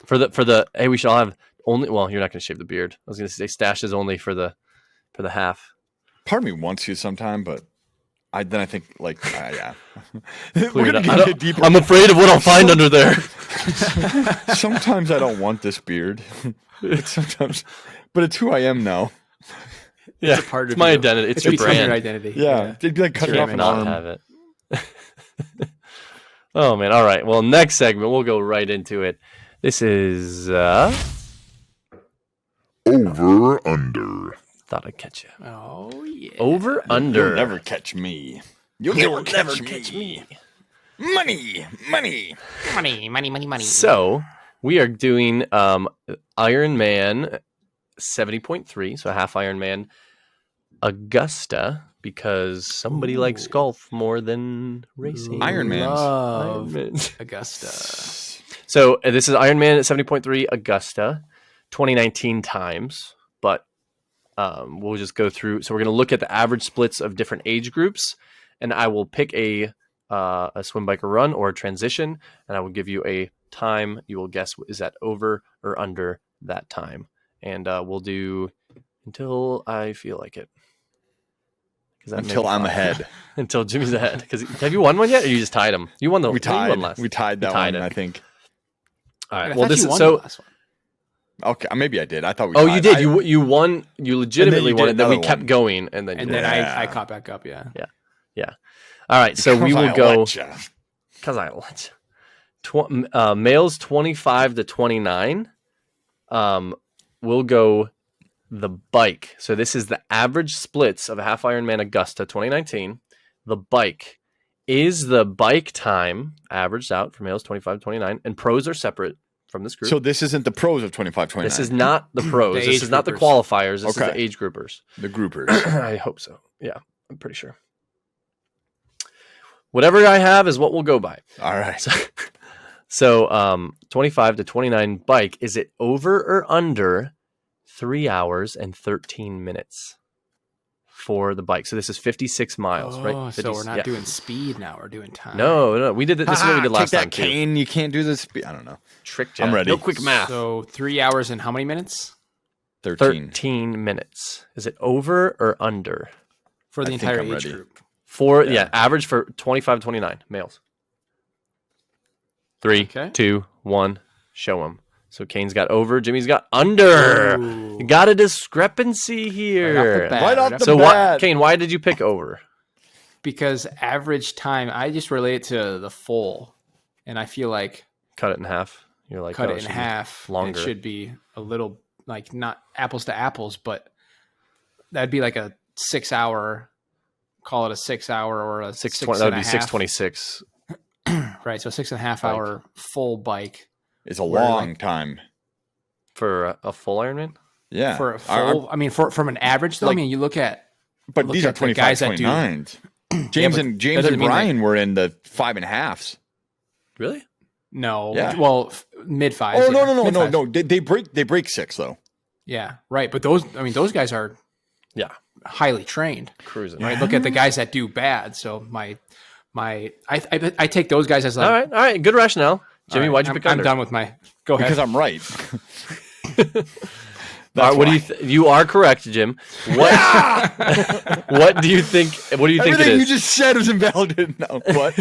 For the hey, we should all have only. Well, you're not gonna shave the beard. I was gonna say stashes only for the half. Part of me wants to sometime, but I think like yeah. Clear it up. I'm afraid of what I'll find under there. Sometimes I don't want this beard. But it's who I am now. Yeah, It's a part it's of my you. identity. It's It's your become your brand. identity. Yeah, it'd be like cutting Can't off an not arm. have it. Oh man! All right. Well, next segment we'll go right into it. This is Over under. thought I'd catch you. Oh yeah. Over under. You'll never catch me. You'll never catch me. Money. Money. So we are doing Iron Man 70.3, so half Iron Man Augusta, because somebody likes golf more than racing. Iron Man's. Love Iron Man. Augusta. So this is Iron Man at 70.3 Augusta, 2019 times, but we'll just go through. So we're going to look at the average splits of different age groups, and I will pick a swim, bike, or run, or a transition, and I will give you a time. You will guess, is that over or under that time? And we'll do until I feel like it. Until I'm ahead. Until Jimmy's ahead. Because have you won one yet, or you just tied him? You won the. We You won tied. last. We tied that tied one, it. I think. All right. I Well, thought this you is won so. the last one. Okay, maybe I did. I thought we. Oh, tied. you did. You won. You legitimately you won did it. Then we another kept one. going, and then. And you then won. I caught back up. Yeah. All right. So we will go. Gotcha. Because I let you. Males 25 to 29. We'll go the bike. So this is the average splits of a half Ironman Augusta 2019. The bike is the bike time averaged out for males 25 to 29, and pros are separate from this group. So this isn't the pros of 25, 29. This is not the pros. The This age is not the groupers. qualifiers. This is Okay. the age groupers. the groupers. I hope so. Yeah, I'm pretty sure. Whatever I have is what we'll go by. All right. So 25 to 29 bike, is it over or under 3 hours and 13 minutes for the bike? So this is 56 miles, right? Oh, 50, so we're not yeah. doing speed now. We're doing time. No, we did it. This is what we did last Take time that, too. Kane. You can't do this. I don't know. Tricked you. I'm ready. No quick math. So 3 hours and how many minutes 13. 13 minutes. Is it over or under? for the I think entire I'm age ready. group? Average for 25 29 males. 3, Okay. 2, 1. Show them. So Kane's got over. Jimmy's got under. Ooh. You got a discrepancy here. Right off the So bat. Kane, why did you pick over? Because average time, I just relate it to the full, and I feel like Cut it in half. You're like, cut oh, it in should be half. longer. It should be a little like not apples to apples, but that'd be like a 6 hour. Call it a 6 hour or a 620. That would be 626. Right, so 6.5 Bike. hour full bike It's a Where, long like- time. For a full Ironman? Yeah. for a full. I mean, from an average though. Like- I mean, you look at but look these are at the 25, guys that do- 29s. James Yeah, but and that doesn't mean Brian were in the 5.5s. Really? no, Yeah. well, mid fives. Oh, no. They break 6 though. Yeah, right. But those guys are Yeah. highly trained. Cruising. Right. Look at the guys that do bad. So I take those guys as like. All right. Good rationale. Jimmy, all right, why'd you I'm, pick I'm under? done with my. Go ahead. Because I'm right. All right, what do why. you you are correct, Jim. What what do you think it Everything you is? just said was invalidated. No. What?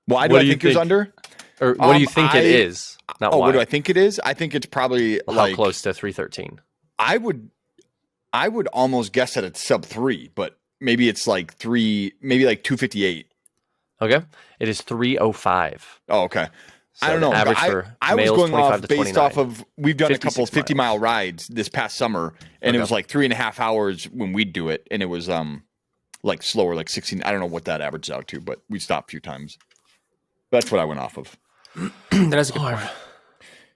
Why do What I do you think it was think? under? Or what do you think it I- is? Not Oh, why. what do I think it is? I think it's probably How like close to 313? I would almost guess that it's sub 3, but maybe it's like 3, maybe like 258. Okay. It is 305. Oh, okay. So I don't the know. average but for I was males, going 25 off to based 29. off of we've done a couple 56 50-mile rides this past summer, and Okay. it was like 3.5 hours when we'd do it, and it was like slower, like 16. I don't know what that averages out to, but we stopped a few times. That's what I went off of. that is a good point.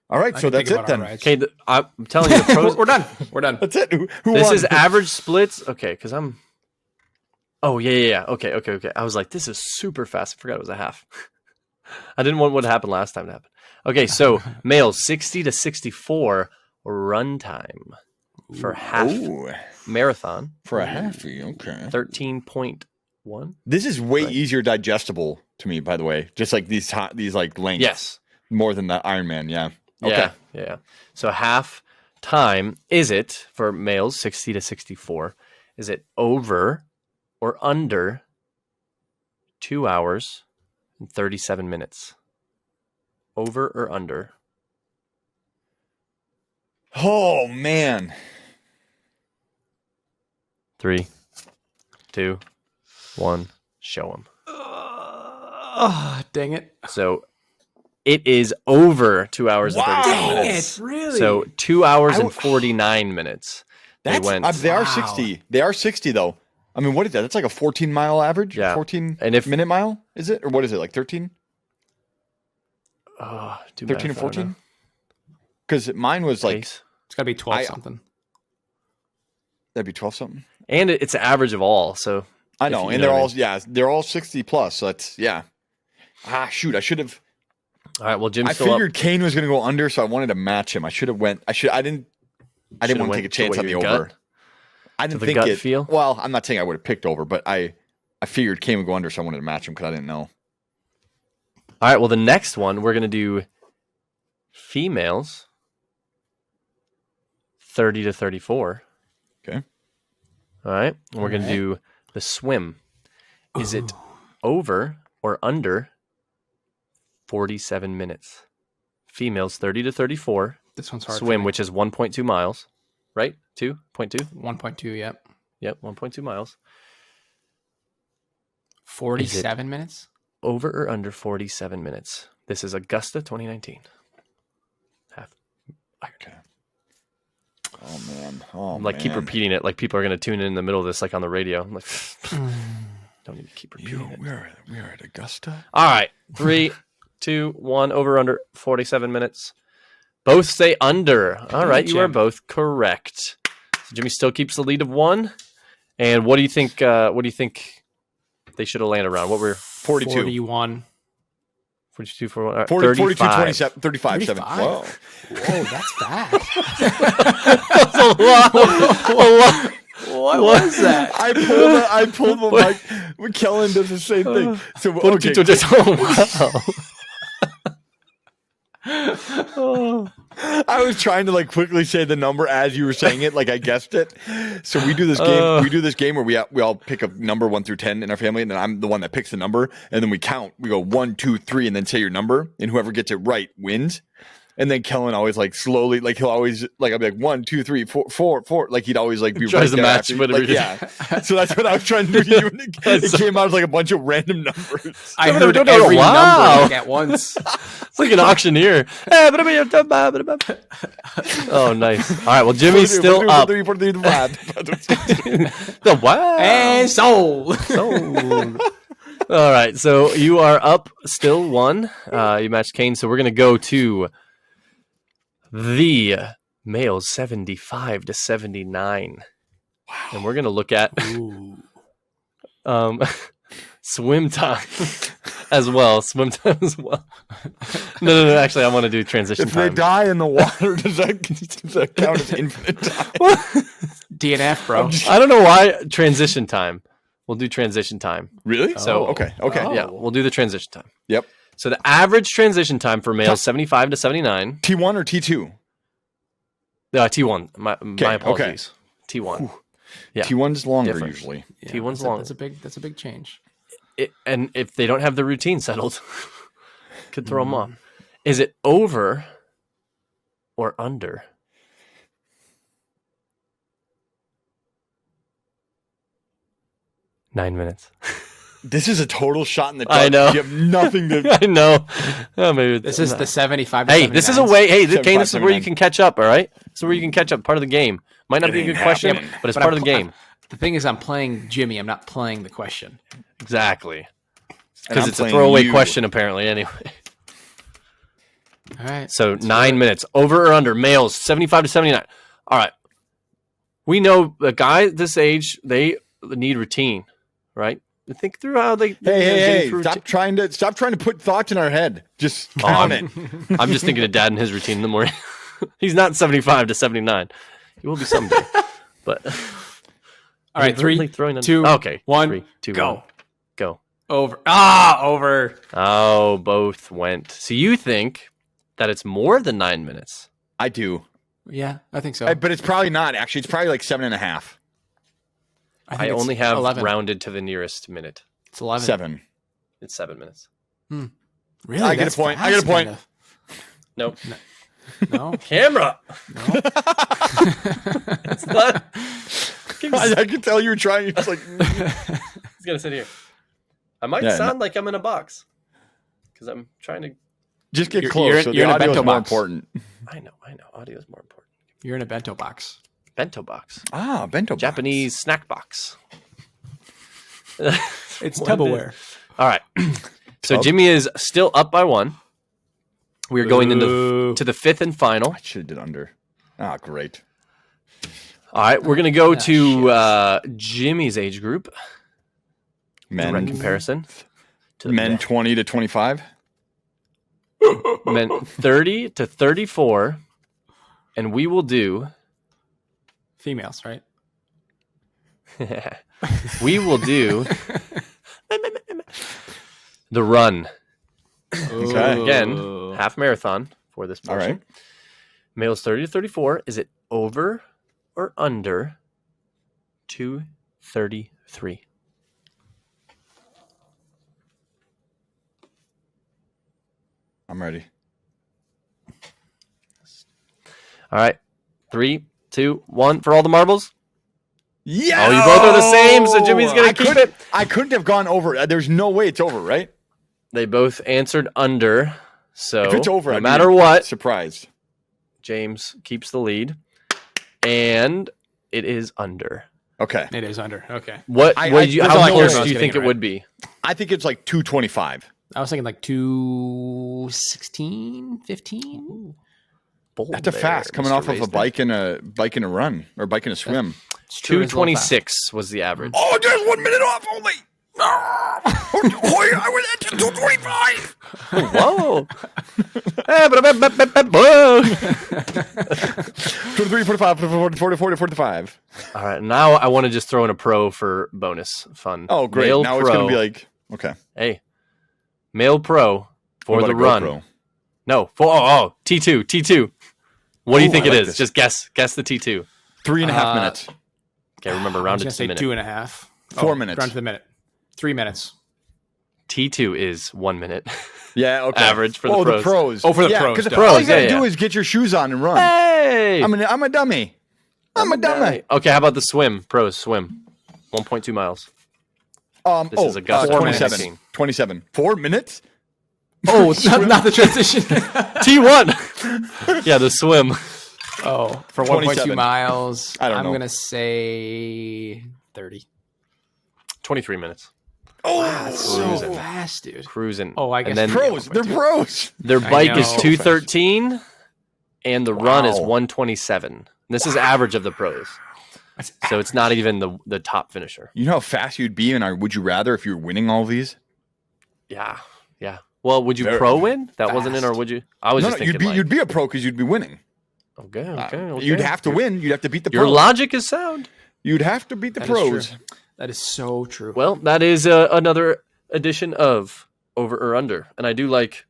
All right, I so can think that's it about our then. rides. Okay, I'm telling you, the pros, We're done. We're done. That's it. Who this won? is average splits. Okay, because I'm. Oh yeah. Okay. I was like, this is super fast. I forgot it was a half. I didn't want what happened last time to happen. Okay, so males 60 to 64 run time for half Ooh, marathon for a halfie. Okay. 13.1. This is way Right. easier digestible to me, by the way. Just like these like lengths. Yes. More than the Ironman. Yeah. Okay. Yeah. So half time is it for males 60 to 64, Is it over or under 2 hours and 37 minutes? Over or under? Oh, man. 3, 2, 1. Show them. Oh, dang it. So it is over 2 hours and Wow. 37 Dang minutes. it, really? So 2 hours and 49 minutes. They went. They are Wow. 60. They are 60, though. I mean, what is that? That's like a 14-mile average? Yeah. 14 And if- minute mile, is it? Or what is it, like 13? Oh, too 13 or bad if I don't 14? know. Because mine was like, Pace. It's got to be 12 I- something. that'd be 12 something. And it's an average of all. So I If know. you And know they're what I all, yeah, they're all 60 plus. So that's, yeah. Ah, shoot. I should have. all right. Well, Jim's I still figured up. Kane was going to go under, so I wanted to match him. I should have went. I didn't Should've want to went take a to chance what on the your over. gut? I didn't the think gut it. feel? Well, I'm not saying I would have picked over, but I figured Kane would go under, so I wanted to match him because I didn't know. All right. Well, the next one we're gonna do females 30 to 34. Okay. All right. And we're gonna do the swim. Is it over or under 47 minutes? Females 30 to 34. This one's hard. Swim, which is 1.2 miles, right? 2.2. 1.2, yep. Yep, 1.2 miles. 47 minutes? Over or under 47 minutes? This is Augusta 2019. Half. Okay. Oh man. Oh Like keep man. repeating it, like people are going to tune in the middle of this, like on the radio. I'm like, don't need to keep repeating it. We are at Augusta. All right, 3, 2, 1. Over under 47 minutes. Both say under. All right, you are Jim. both correct. So Jimmy still keeps the lead of 1. And what do you think? What do you think they should have landed around? What were 42. 41. 42 for 1? 40, 42, 35. 27, 35, 7. 35. Whoa. Whoa, that's fast. What was that? I pulled my mic. Kellen does the same thing. So okay. Oh, I was trying to like quickly say the number as you were saying it, like I guessed it. So we do this game. We do this game where we all pick a number 1 through 10 in our family, and then I'm the one that picks the number, and then we count. We go 1, 2, 3, and then say your number, and whoever gets it right wins. And then Kellen always like slowly, like he'll always like I'll be like 1, 2, 3, 4, 4, 4. Like he'd always like be Tries right to there match after, whatever like, you- yeah. So that's what I was trying to do to you. And it came out as like a bunch of random numbers. I No, heard no, no, every wow. number like, at once. it's like an auctioneer. Oh, nice. All right. Well, Jimmy's still up. 43, 45. The wow. And sold. Sold. All right. So you are up still 1. You matched Kane. So we're going to go to the males 75 to 79. Wow. And we're going to look at swim time as well. Swim time as well. No. Actually, I want to do transition If they time. die in the water, does that count as infinite time? DNF, bro. I don't know why transition time. We'll do transition time. Really? So- okay. Oh. Yeah, we'll do the transition time. Yep. So the average transition time for males 75 to 79. T1 or T2? T1. My apologies. T1. Yeah. T1's longer Different. usually. Yeah, T1's that's a- long. That's a big change. And if they don't have the routine settled, could throw them off. Is it over or under? Nine minutes. This is a total shot in the dark. I know. You have nothing to. I know. Oh, maybe This is the 75 to Hey, this is a 79s. way. Hey, Kane, 75, this is where you 79. can catch up. All right, this is where you can catch up. Part of the game. Might not It be a good ain't question, happening. but it's But part I'm of the pl- game. The thing is, I'm playing Jimmy. I'm not playing the question. Exactly. And Because I'm it's a playing throwaway you. question, apparently. Anyway, All right. so 9 minutes. Over or under? Males 75 to 79. All right. We know the guy this age, they need routine, right? Think through how they. Hey! through Stop trying to put thoughts in our head. Just Oh, count it. I'm just thinking of Dad and his routine in the morning. He's not 75 to 79. He will be someday. But All right. 3, throwing them- 2, okay. 1, 3, 2, go. 1. Go. Over. Over. Oh, both went. So you think that it's more than 9 minutes? I do. Yeah, I think so. But it's probably not, actually. It's probably like 7.5. I it's only have 11. rounded to the nearest minute. It's 11. 7. It's 7 minutes. Really? I get a That's point. I fast, get a point. kind Nope. of. No. Camera. No. It's not. I could tell you were trying. It's like, He's gonna sit here. I might Yeah, sound like I'm in a box because I'm trying to. just get You're- close. you're- so you're the in a audio is bento more box. important. I know. Audio is more important. You're in a bento box. Bento box. Ah, bento box. Japanese snack box. It's One Tupperware. All right. So Tub? Jimmy is still up by 1. We are going into Ooh. to the 5th and final. I should have did under. Ah, great. All right, we're gonna go to Jimmy's age group. Direct Men, comparison. To the men 20 to 25. men 30 to 34, and we will do. Females, right? We will do the run Okay. again, half marathon for this All portion. right. Males 30 to 34. Is it over or under 233? I'm ready. All right, 3, 2, 1 for all the marbles. Yeah. Oh, you both are the same, so Jimmy's gonna keep it. I couldn't have gone over. There's no way it's over, right? They both answered under. So If it's over, no I'd matter be what, surprised. James keeps the lead, and it is under. Okay. It is under. Okay. What? I- what did you, that's how all I care close about do is you getting think it it right. would be? I think it's like 225. I was thinking like 216, 15. Bold That's a there, fast coming Mr. off of a Reisner. bike and a run or bike and a swim. It's true, it's a little fast. 226 was the average. Oh, just 1 minute off only. I was at 225. Whoa! Whoa! 23, 45, 40, 45. All right, now I want to just throw in a pro for bonus fun. Oh, great. Male Now pro. it's going to be like, okay. Hey, male pro for What the about a run. GoPro? No, T2. What do you Ooh, think I it like is? this. Just guess the T2. 3.5 minutes. Okay, remember I round was it going to to the say minute. 2.5. 4 minutes. Round to the minute. 3 minutes. T2 is 1 minute. Yeah, okay. Average for the pros. pros. Oh, for the yeah, pros, 'cause duh. all Pros, you got to yeah, do yeah. is get your shoes on and run. Hey! I'm a dummy. I'm a dummy. Okay, how about the swim? Pros swim. 1.2 miles. This is Augusta 27. 2019. 27. 4 minutes? Oh, it's not the transition. T1. Yeah, the swim. Oh, for 27. 1.2 miles, I don't I'm know. going to say 30. 23 minutes. Oh, That's so Cruising. fast, dude. Cruising. Oh, I guess And then pros. They're pros. their bike is know. 213 and the run is Wow. 127. This is average of the pros. That's So it's not even the top finisher. You know how fast you'd be in our Would You Rather if you were winning all these? Yeah. Yeah. Well, would you Very pro win? That wasn't in, or fast. would you? I was No, just no, thinking you'd be a pro because you'd be winning. okay. You'd have to win. You'd have to beat the Your pros. logic is sound. You'd have to beat the That is pros. true. That is so true. Well, that is another edition of Over or Under, and I do like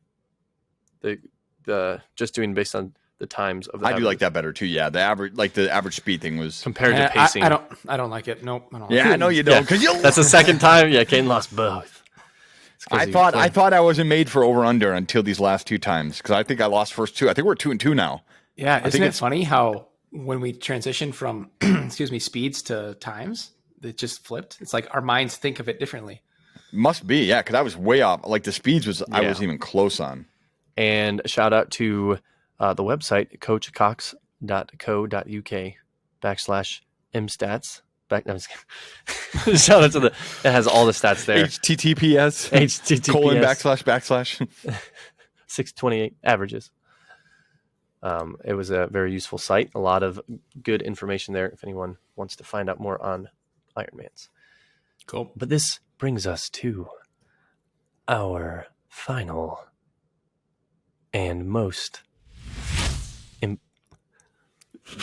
the just doing based on the times of the I do like averages that better too. Yeah, the average speed thing was. compared And to pacing. I don't like it. Nope. I don't like Yeah, it. I know you don't because you. That's the second time. Yeah, Kane lost both. It's 'cause I he thought played. I wasn't made for over under until these last 2 times because I think I lost first 2. I think we're 2-2 now. Yeah, isn't think it it's- funny how when we transition from speeds to times, it just flipped? It's like our minds think of it differently. Must be, yeah, because I was way off. Like the speeds I Yeah. wasn't even close on. And shout out to the website coachcox.co.uk/mstats. No, I'm just kidding. Shout out to it has all the stats there. HTTPS HTTPS colon // 628 averages. It was a very useful site. A lot of good information there if anyone wants to find out more on Ironmans. Cool. But this brings us to our final and most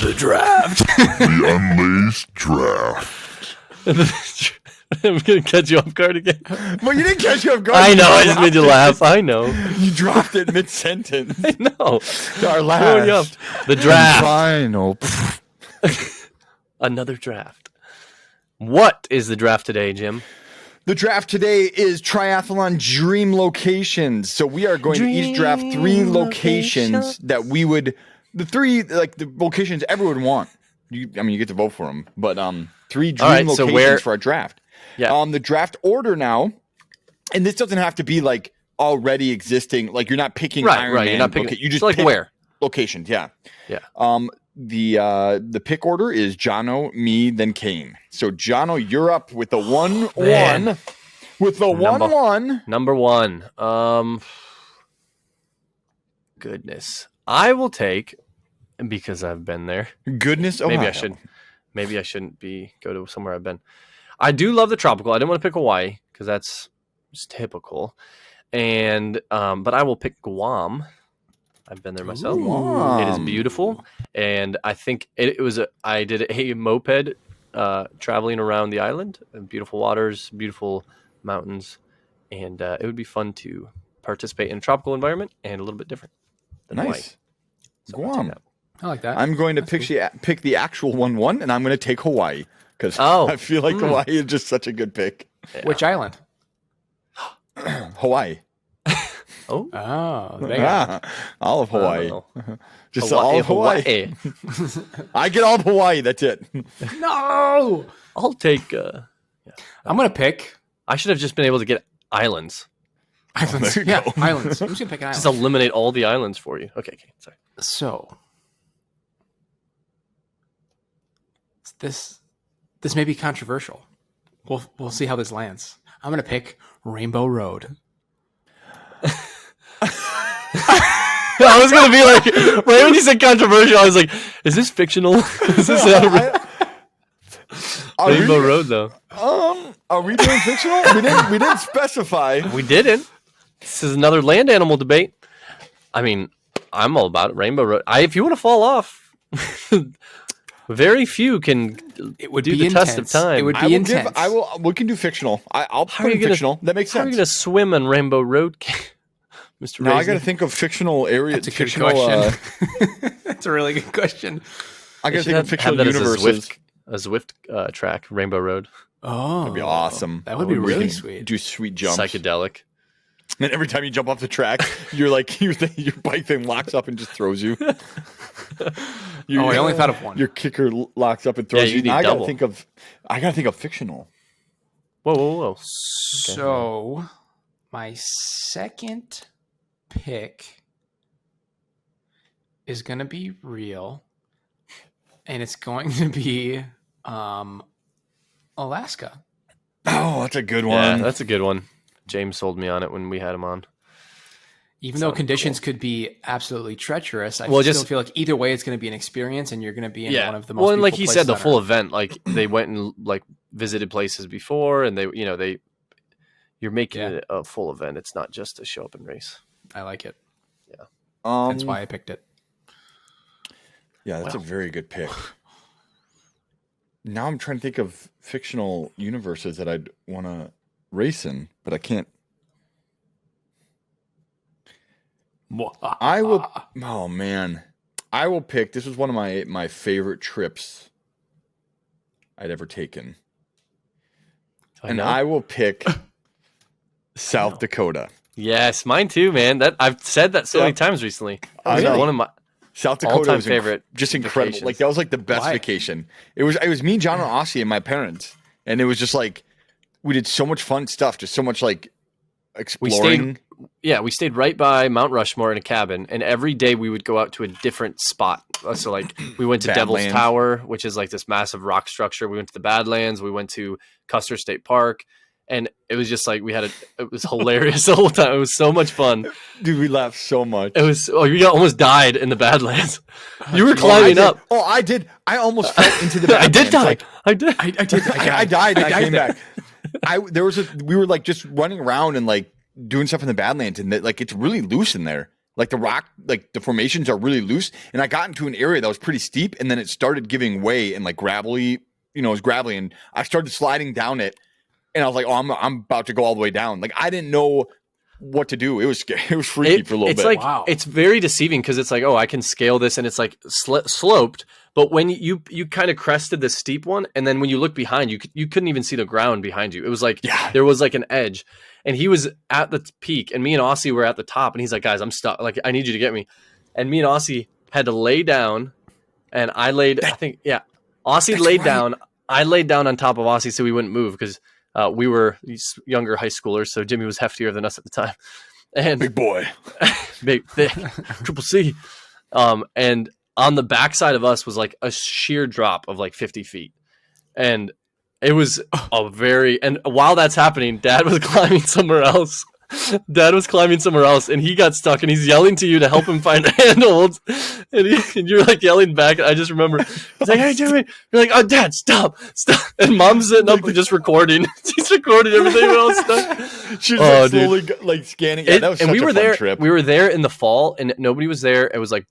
the draft. The Unlaced Draft. I'm gonna catch you off guard again. Well, you didn't catch you off guard. I know. You I just made you dropped laugh. I know. it. You dropped it mid sentence. I know. Our Throwing you last off. The draft. final. Another draft. What is the draft today, Jim? The draft today is triathlon dream locations. So we are going to each draft 3 locations that we would, the locations everyone would want. You get to vote for them, but 3 dream locations for our draft. Yeah. The draft order now, and this doesn't have to be like already existing. Like you're not picking Iron Man. You're not picking. You just like pick where locations. Yeah. Yeah. The pick order is Jono, me, then Kane. So Jono, you're up with the 1-1. Man. With the 1-1. Number 1. Goodness. I will take, because I've been there. Goodness, Ohio. Maybe I shouldn't go to somewhere I've been. I do love the tropical. I didn't want to pick Hawaii because that's just typical. And but I will pick Guam. I've been there myself. Guam. It is beautiful, and I think I did a moped traveling around the island. Beautiful waters, beautiful mountains, and it would be fun to participate in a tropical environment and a little bit different than Hawaii. So Guam. I like that. I'm going to pick the actual 1-1, and I'm going to take Hawaii because I feel like Hawaii is just such a good pick. Yeah. Which island? Hawaii. Oh, all of Hawaii. Just Hawaii, all of Hawaii. I get all of Hawaii. That's it. No, I'll take. I'm gonna pick. I should have just been able to get islands. Islands. Yeah, islands. I'm just gonna pick an island. Just eliminate all the islands for you. Okay, sorry. So this may be controversial. We'll see how this lands. I'm gonna pick Rainbow Road. I was gonna be like, right when you said controversial, I was like, is this fictional? Is this Rainbow Road though? Are we doing fictional? We didn't specify. We didn't. This is another land animal debate. I mean, I'm all about it. Rainbow Road. If you want to fall off, very few can. It would do be the intense. test of time. It would be intense. We can do fictional. I'll put in fictional. That makes sense. How are you gonna swim on Rainbow Road, Mr. Now Raisner? I got to think of fictional areas. That's a good question. That's a really good question. I got to think of fictional universes. A Zwift track, Rainbow Road. Oh, that'd be awesome. That would be really sweet. Do sweet jumps. Psychedelic. And every time you jump off the track, you're like your bike thing locks up and just throws you. I only thought of one. Your kicker locks up and throws you. Now I double. gotta think of fictional. Whoa. Okay. So my second pick is going to be real, and it's going to be Alaska. Oh, that's a good one. Yeah, that's a good one. James sold me on it when we had him on. Even though conditions could be absolutely treacherous, I still feel like either way it's going to be an experience, and you're going to be in one of the most. Well, and like he said, the full Earth. event, like they went and like visited places before, and you're making it a full event. It's not just to show up and race. I like it. Yeah, that's why I picked it. Yeah, that's a very good pick. Now I'm trying to think of fictional universes that I'd want to race in, but I can't. I will. Oh man, I will pick. This was one of my favorite trips I'd ever taken, I will pick South Dakota. Yes, mine too, man. That I've said that so many times recently. I know. One of my South Dakota all-time was favorite. Just incredible. Vacations. Like that was like the best vacation. It was me, John, and Aussie, and my parents, and it was just like we did so much fun stuff. Just so much like exploring. We stayed right by Mount Rushmore in a cabin, and every day we would go out to a different spot. So like we went to Devil's Tower, which is like this massive rock structure. We went to the Badlands. We went to Custer State Park. And it was just like it was hilarious the whole time. It was so much fun. Dude, we laughed so much. It was, you almost died in the Badlands. You were climbing up. Oh, I did. I almost fell into the Badlands. I did die. I did. I died and I came back. We were like just running around and like doing stuff in the Badlands, and like it's really loose in there. Like the rock, like the formations are really loose. And I got into an area that was pretty steep, and then it started giving way and like gravelly, it was gravelly, and I started sliding down it. And I was like, oh, I'm about to go all the way down. Like, I didn't know what to do. It was scary. It was freaky for a little it's bit. like Wow. it's very deceiving because it's like, oh, I can scale this, and it's like sloped. But when you kind of crested the steep one, and then when you look behind, you couldn't even see the ground behind you. It was like there was like an edge, and he was at the peak, and me and Aussie were at the top, and he's like, guys, I'm stuck. Like, I need you to get me. And me and Aussie had to lay down, and I laid. Aussie laid down. I laid down on top of Aussie so we wouldn't move because we were these younger high schoolers, so Jimmy was heftier than us at the time. And Big boy. big, thick, triple C. And on the backside of us was like a sheer drop of like 50 feet. And it was and while that's happening, Dad was climbing somewhere else. And he got stuck, and he's yelling to you to help him find handholds. And you're like yelling back. I just remember he's like, "Hey, Jimmy!" You're like, "Oh, Dad, stop!" And Mom's sitting up and just recording. She's recording everything. We're all stuck. She's like slowly like scanning. Yeah, that was such we were a fun there. trip. We were there in the fall, and nobody was there. It was like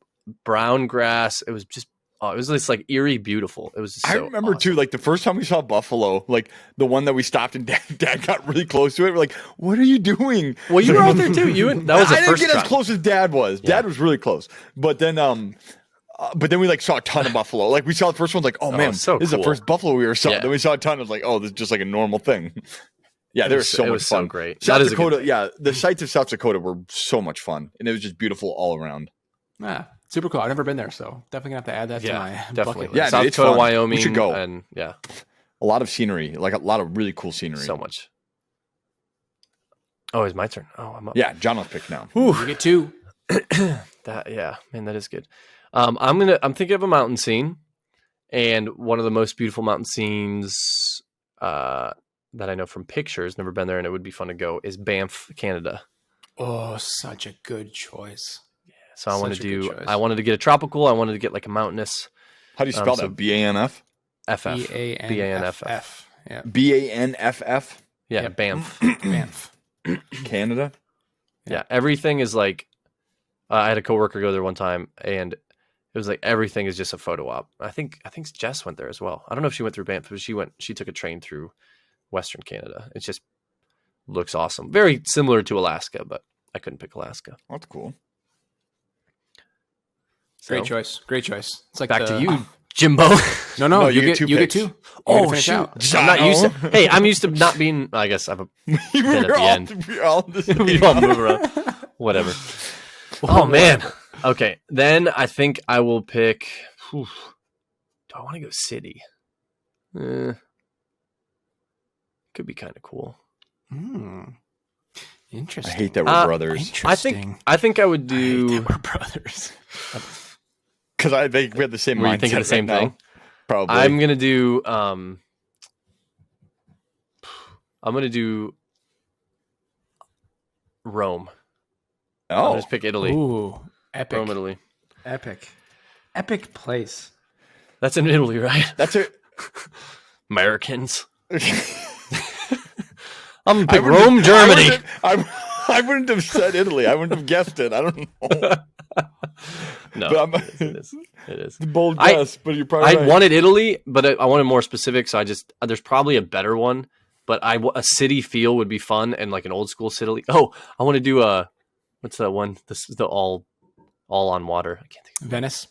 brown grass. It was just. Oh, it was just like eerie beautiful. It was just I remember awesome. too, like the first time we saw buffalo, like the one that we stopped and Dad got really close to it. We're like, "What are you doing?" Well, you were out there too. That was the I didn't first get try. as close as Dad was. Yeah. Dad was really close, but then we like saw a ton of buffalo. Like we saw the first one, like, "Oh man, so this is the cool. first buffalo we ever saw." Yeah. Then we saw a ton. I was like, "Oh, this is just like a normal thing." Yeah, there was so it much was fun. so great. South That is a good Dakota, thing. yeah, the sights of South Dakota were so much fun, and it was just beautiful all around. Yeah, super cool. I've never been there, so definitely gonna have to add that to my definitely. bucket Yeah, list. South dude, it's Dakota, fun. Wyoming, We should go. and yeah, A lot of scenery, like a lot of really cool scenery. so much. Oh, it's my turn. Oh, I'm up. Yeah, John will pick now. You get two. Man, that is good. I'm thinking of a mountain scene, and one of the most beautiful mountain scenes that I know from pictures, never been there, and it would be fun to go, is Banff, Canada. Oh, such a good choice. So I wanted Such a good to choice. I wanted to get a tropical. I wanted to get like a mountainous How do you spell so- that? BANF? FF. BANFF. Yeah. BANFF? Yeah, Yep. Banff. Banff. Canada? Yeah, everything is like. I had a coworker go there one time, and it was like everything is just a photo op. I think Jess went there as well. I don't know if she went through Banff, but she took a train through Western Canada. It just looks awesome. Very similar to Alaska, but I couldn't pick Alaska. That's cool. So, Great choice. Great choice. It's like back the- to you, Jimbo. No, No, you you get get two you get picks. two. You Oh gotta finish shoot! out. I'm not used to. Jono. Hey, I'm used to not being. I guess I'm a. we at the end. we're all the same. We all move around. Whatever. Oh man. Okay, then I think I will pick. Do I want to go city? Could be kind of cool. Hmm. I Interesting. hate that we're brothers. Interesting. I think I would do. We're brothers. Because I think we had the same Were you mindset thinking the same right now. thing? Probably. I'm gonna do. I'm gonna do Rome. I'll oh. just pick Italy. Ooh, epic. Rome, Italy. Epic place. That's in Italy, right? That's it. Americans. I'm gonna I pick wouldn't- Rome, Germany. I wouldn't have said Italy. I wouldn't have guessed it. I don't know. No, But I'm- it is. It is. Bold I- guess, but you're probably I right. wanted Italy, but I wanted more specific. So I just there's probably a better one, but a city feel would be fun and like an old school city. Oh, I want to do what's that one? This is the all on water. I can't think. Venice.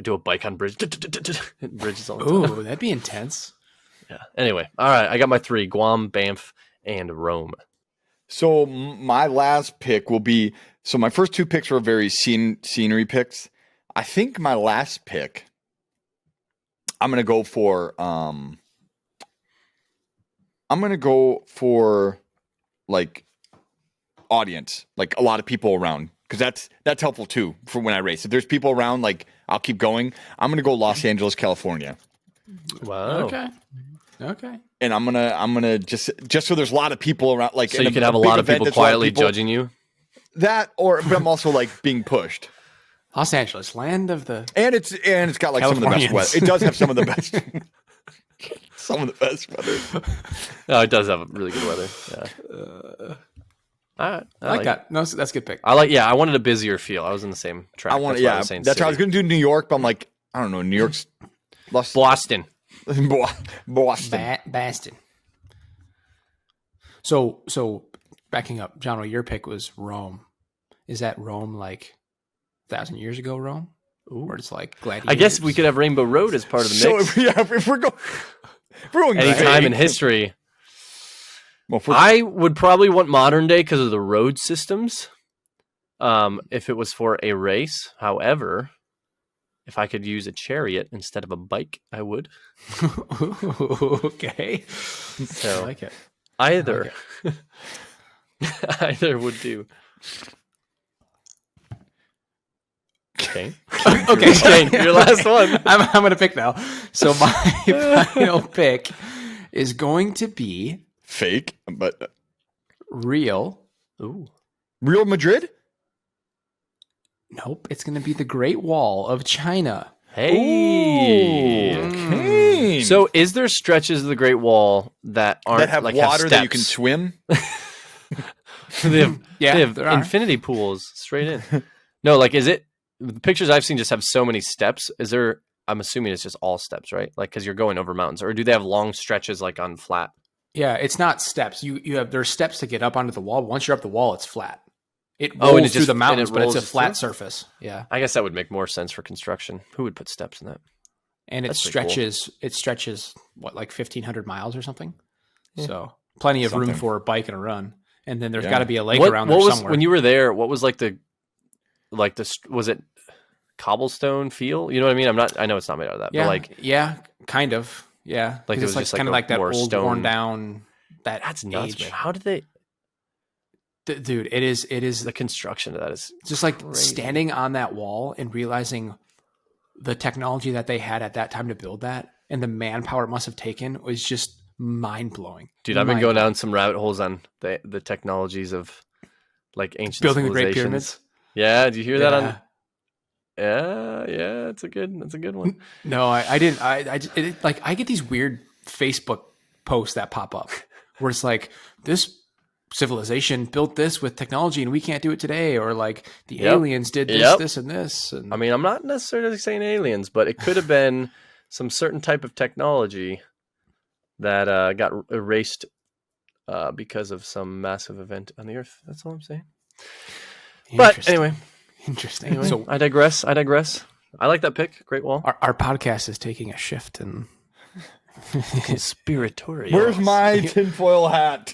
Do a bike on bridge. Bridges all the time. Ooh, that'd be intense. Yeah. Anyway, all right. I got my three: Guam, Banff, and Rome. So my last pick will be. So my first two picks were very scenery picks. I think my last pick, I'm gonna go for. I'm gonna go for, like, audience, like a lot of people around, because that's helpful too for when I race. If there's people around, like, I'll keep going. I'm gonna go Los Angeles, California. Wow. Okay. And I'm gonna just so there's a lot of people around, like, So in you can have a big lot of event people that's a lot of quietly people- judging you. That, but I'm also like being pushed, Los Angeles, land of the. and it's got like some of the best Californians. weather. It does have some of the best, weather. Oh, it does have really good weather. Yeah. All right. I like that. No, that's a good pick. I wanted a busier feel. I was in the same track. I want, That's why yeah. was saying That's how I was city. gonna do New York, but I'm like, I don't know, New York's Boston. Boston. Baston. So backing up, John, your pick was Rome. Is that Rome like 1,000 years ago Rome? Or it's like gladiators? I guess we could have Rainbow Road as part of the mix. If we're going Any time in fake. history. Well, I would probably want modern day because of the road systems. If it was for a race, however, if I could use a chariot instead of a bike, I would. Okay. So I like it. either, either would do. Okay. Okay. Shane, your last one. I'm going to pick now. So my final pick is going to be fake, but real. Ooh. Real Madrid? Nope. It's going to be the Great Wall of China. Hey. Okay. So, is there stretches of the Great Wall that aren't that have like water that you can steps? swim? they have, Yeah, they have there are. infinity pools straight in. No, like, is it the pictures I've seen just have so many steps? Is there? I'm assuming it's just all steps, right? Like, because you're going over mountains, or do they have long stretches like on flat? Yeah, it's not steps. You have there's steps to get up onto the wall. Once you're up the wall, it's flat. It Oh, and rolls it through just- the and mountains, it but it's a rolls flat through? surface. Yeah, I guess that would make more sense for construction. Who would put steps in that? and it That's pretty cool. stretches. It stretches what, like 1,500 miles or something. So plenty of room Something. for a bike and a run. And then there's Yeah. got to be a lake What around there was somewhere. when you were there? What was like the was it cobblestone feel? You know what I mean? I know it's not made out of that, yeah, but like yeah, kind of. Yeah, Like 'Cause it it's was just like kind of a like that more old, stone- worn down. that's nuts, age. man. How did they? Dude, it is The construction of that is just like crazy. standing on that wall and realizing the technology that they had at that time to build that and the manpower it must have taken was just mind blowing. Dude, I've been going down some rabbit holes on the technologies of like ancient Building the Great civilizations. Pyramids. Yeah, do you hear that Yeah. on? Yeah, that's a good one. No, I didn't. I get these weird Facebook posts that pop up where it's like this civilization built this with technology and we can't do it today, or like the Yep. aliens did this, Yep. this, and this. And I mean, I'm not necessarily saying aliens, but it could have been some certain type of technology that got erased because of some massive event on the Earth. That's all I'm saying. But Interesting. anyway, Interesting. So I digress. I like that pick. Great Wall. our podcast is taking a shift and Conspiratorial. Where's my tinfoil hat?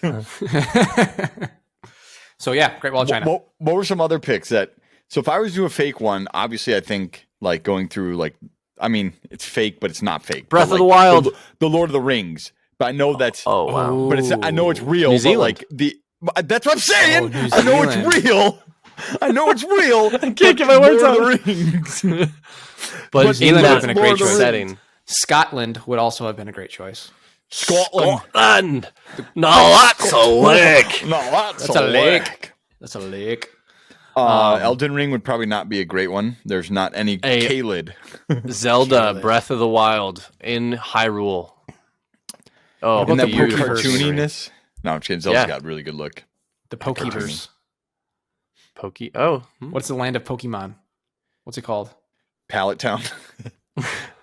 so yeah, Great Wall of China. What were some other picks that? So if I was to do a fake one, obviously I think like going through like, I mean, it's fake, but it's not fake. Breath But, of the like, Wild. the Lord of the Rings. But I know that's, Oh wow. but it's I know it's real. New but Zealand. like that's what I'm saying. Oh, New I know Zealand. it's real. I know it's real. I can't get my words Lord out. of the Rings. But New Zealand in would have that been a great choice. setting, Scotland would also have been a great choice. Scotland. Scotland. No, that's a lick. No, that's a lake. lick. That's a lake. Elden Ring would probably not be a great one. There's not any Hey. Kaled. Zelda, Breath of the Wild in Hyrule. Oh, And that the weird beautiful cartooniness. No, I'm kidding. Zelda's Yeah. got a really good look. The Pokeverse. Pokey. Oh, What's the land of Pokemon? What's it called? Pallet Town.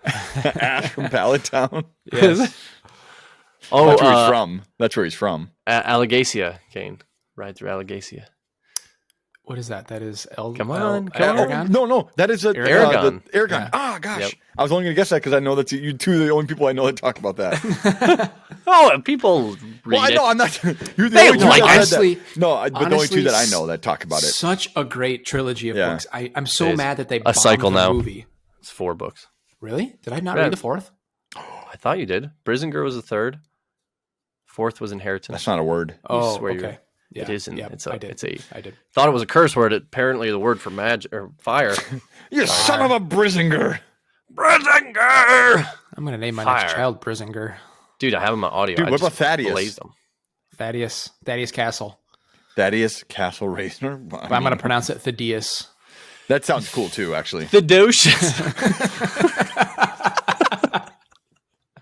Ash from Pallet Town. Yes. oh, That's where he's from. That's where he's from. Allegacia, Kane. Ride through Allegacia. What is that? That is Come on. Aragon? No, that is Aragon. Aragon. Yeah. Ah, gosh. Yep. I was only going to guess that because I know that you two are the only people I know that talk about that. Oh, people read Well, I it. know I'm not. You're the They only two like that it. said that. No, but the only honestly, two that I know that talk about it. Such a great trilogy of Yeah. books. I'm so It is mad that they a bombed cycle the now. movie. It's 4 books. Really? Did I not Yeah. read the fourth? I thought you did. Brisingar was the 3rd. 4th was Inheritance. That's not a word. Oh, swear you're- okay. Yeah, It isn't. yeah, It's I did. a. I did. Thought it was a curse word. Apparently, the word for magic or fire. You son of a Brisingar. Brisingar. I'm going to name my Fire. next child Brisingar. Dude, I have him on audio. Dude, I what just about Thaddeus? blazed him. Thaddeus Castle. Thaddeus Castle Raisner. But I'm going to pronounce it Thaddeus. That sounds cool too, actually. The Docious.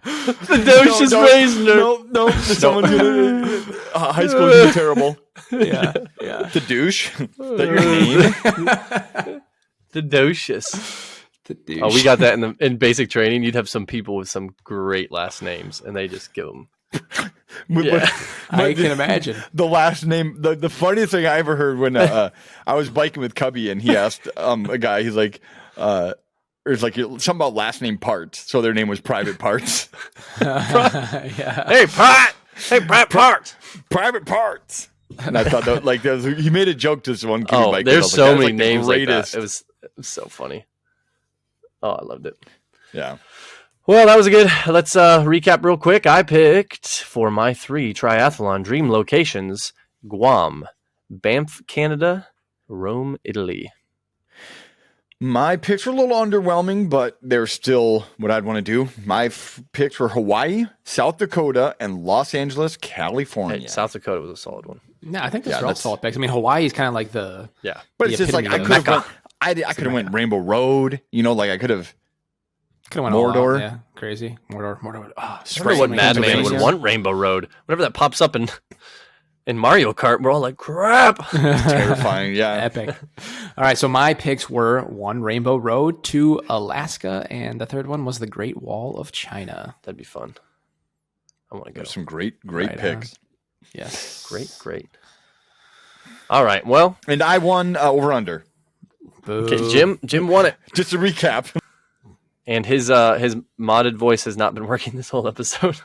The Docious Raisner. No. Someone's gonna. High school's gonna be terrible. Yeah. The douche. That your name? The Docious. Oh, we got that in basic training. You'd have some people with some great last names, and they just give them Yeah. I can imagine. The last name, the funniest thing I ever heard when I was biking with Cubby and he asked a guy, he's like, there's like something about last name Parts, so their name was Private Parts. Yeah. Hey, Pat Parts. Private Parts. And I thought that like he made a joke to this one Cubby Oh, bike. there's so many like the names like that. greatest. It was so funny. Oh, I loved it. Yeah. Well, that was good. Let's recap real quick. I picked for my 3 triathlon dream locations: Guam, Banff, Canada, Rome, Italy. My picks were a little underwhelming, but they're still what I'd want to do. My picks were Hawaii, South Dakota, and Los Angeles, California. Hey, South Dakota was a solid one. No, I think those Yeah, are all that's- solid picks. I mean, Hawaii is kind of like the Yeah. But the it's just like I epitome could of have went, I could have went Rainbow Road. You know, like I could have. could have went all Mordor. out. Yeah, crazy. Mordor. Oh, I wonder what Spring, Madman would Pennsylvania. want Rainbow Road. Whenever that pops up in Mario Kart, we're all like, crap. Terrifying, yeah. Epic. All right, so my picks were 1 Rainbow Road, 2 Alaska, and the third one was the Great Wall of China. That'd be fun. I want to go. There's some great Right picks. Yes. Great. All right, well, And I won over under. Boo. okay, Jim won it. Just to recap. And his modded voice has not been working this whole episode.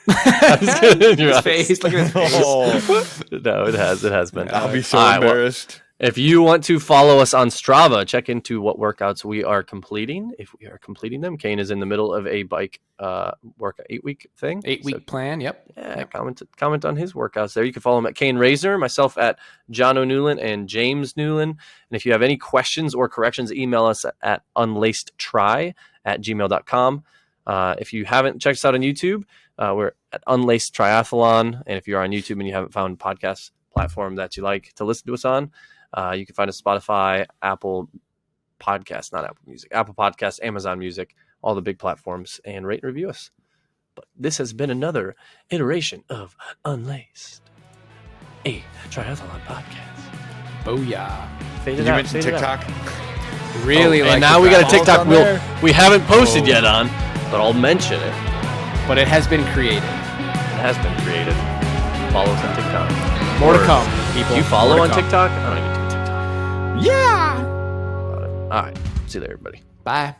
I'm just kidding. Your His eyes. face. Look at his face. Oh, No, it has been. I'll be so All right, well, embarrassed. if you want to follow us on Strava, check into what workouts we are completing. If we are completing them, Kane is in the middle of a bike workout 8-week thing. 8-week plan. Yep. Yeah, comment on his workouts there. You can follow him at Kane Razor, myself at John O'Newland, and James Newland. And if you have any questions or corrections, email us at unlacedtry@gmail.com. If you haven't checked us out on YouTube, we're at Unlaced Triathlon. And if you're on YouTube and you haven't found a podcast platform that you like to listen to us on, you can find us Spotify, Apple Podcasts, not Apple Music, Apple Podcasts, Amazon Music, all the big platforms, and rate and review us. But this has been another iteration of Unlaced, a triathlon podcast. Booyah. Fade Did it you out, mention fade it out. TikTok? Really like and now the we got a guy. TikTok on we there. haven't posted Oh. yet on, but I'll mention it. But it has been created. It has been created. Follow us on TikTok. More to Or- come, people. Do you follow More on to come. TikTok? I don't even do TikTok. Yeah. All right. See you there, everybody. Bye.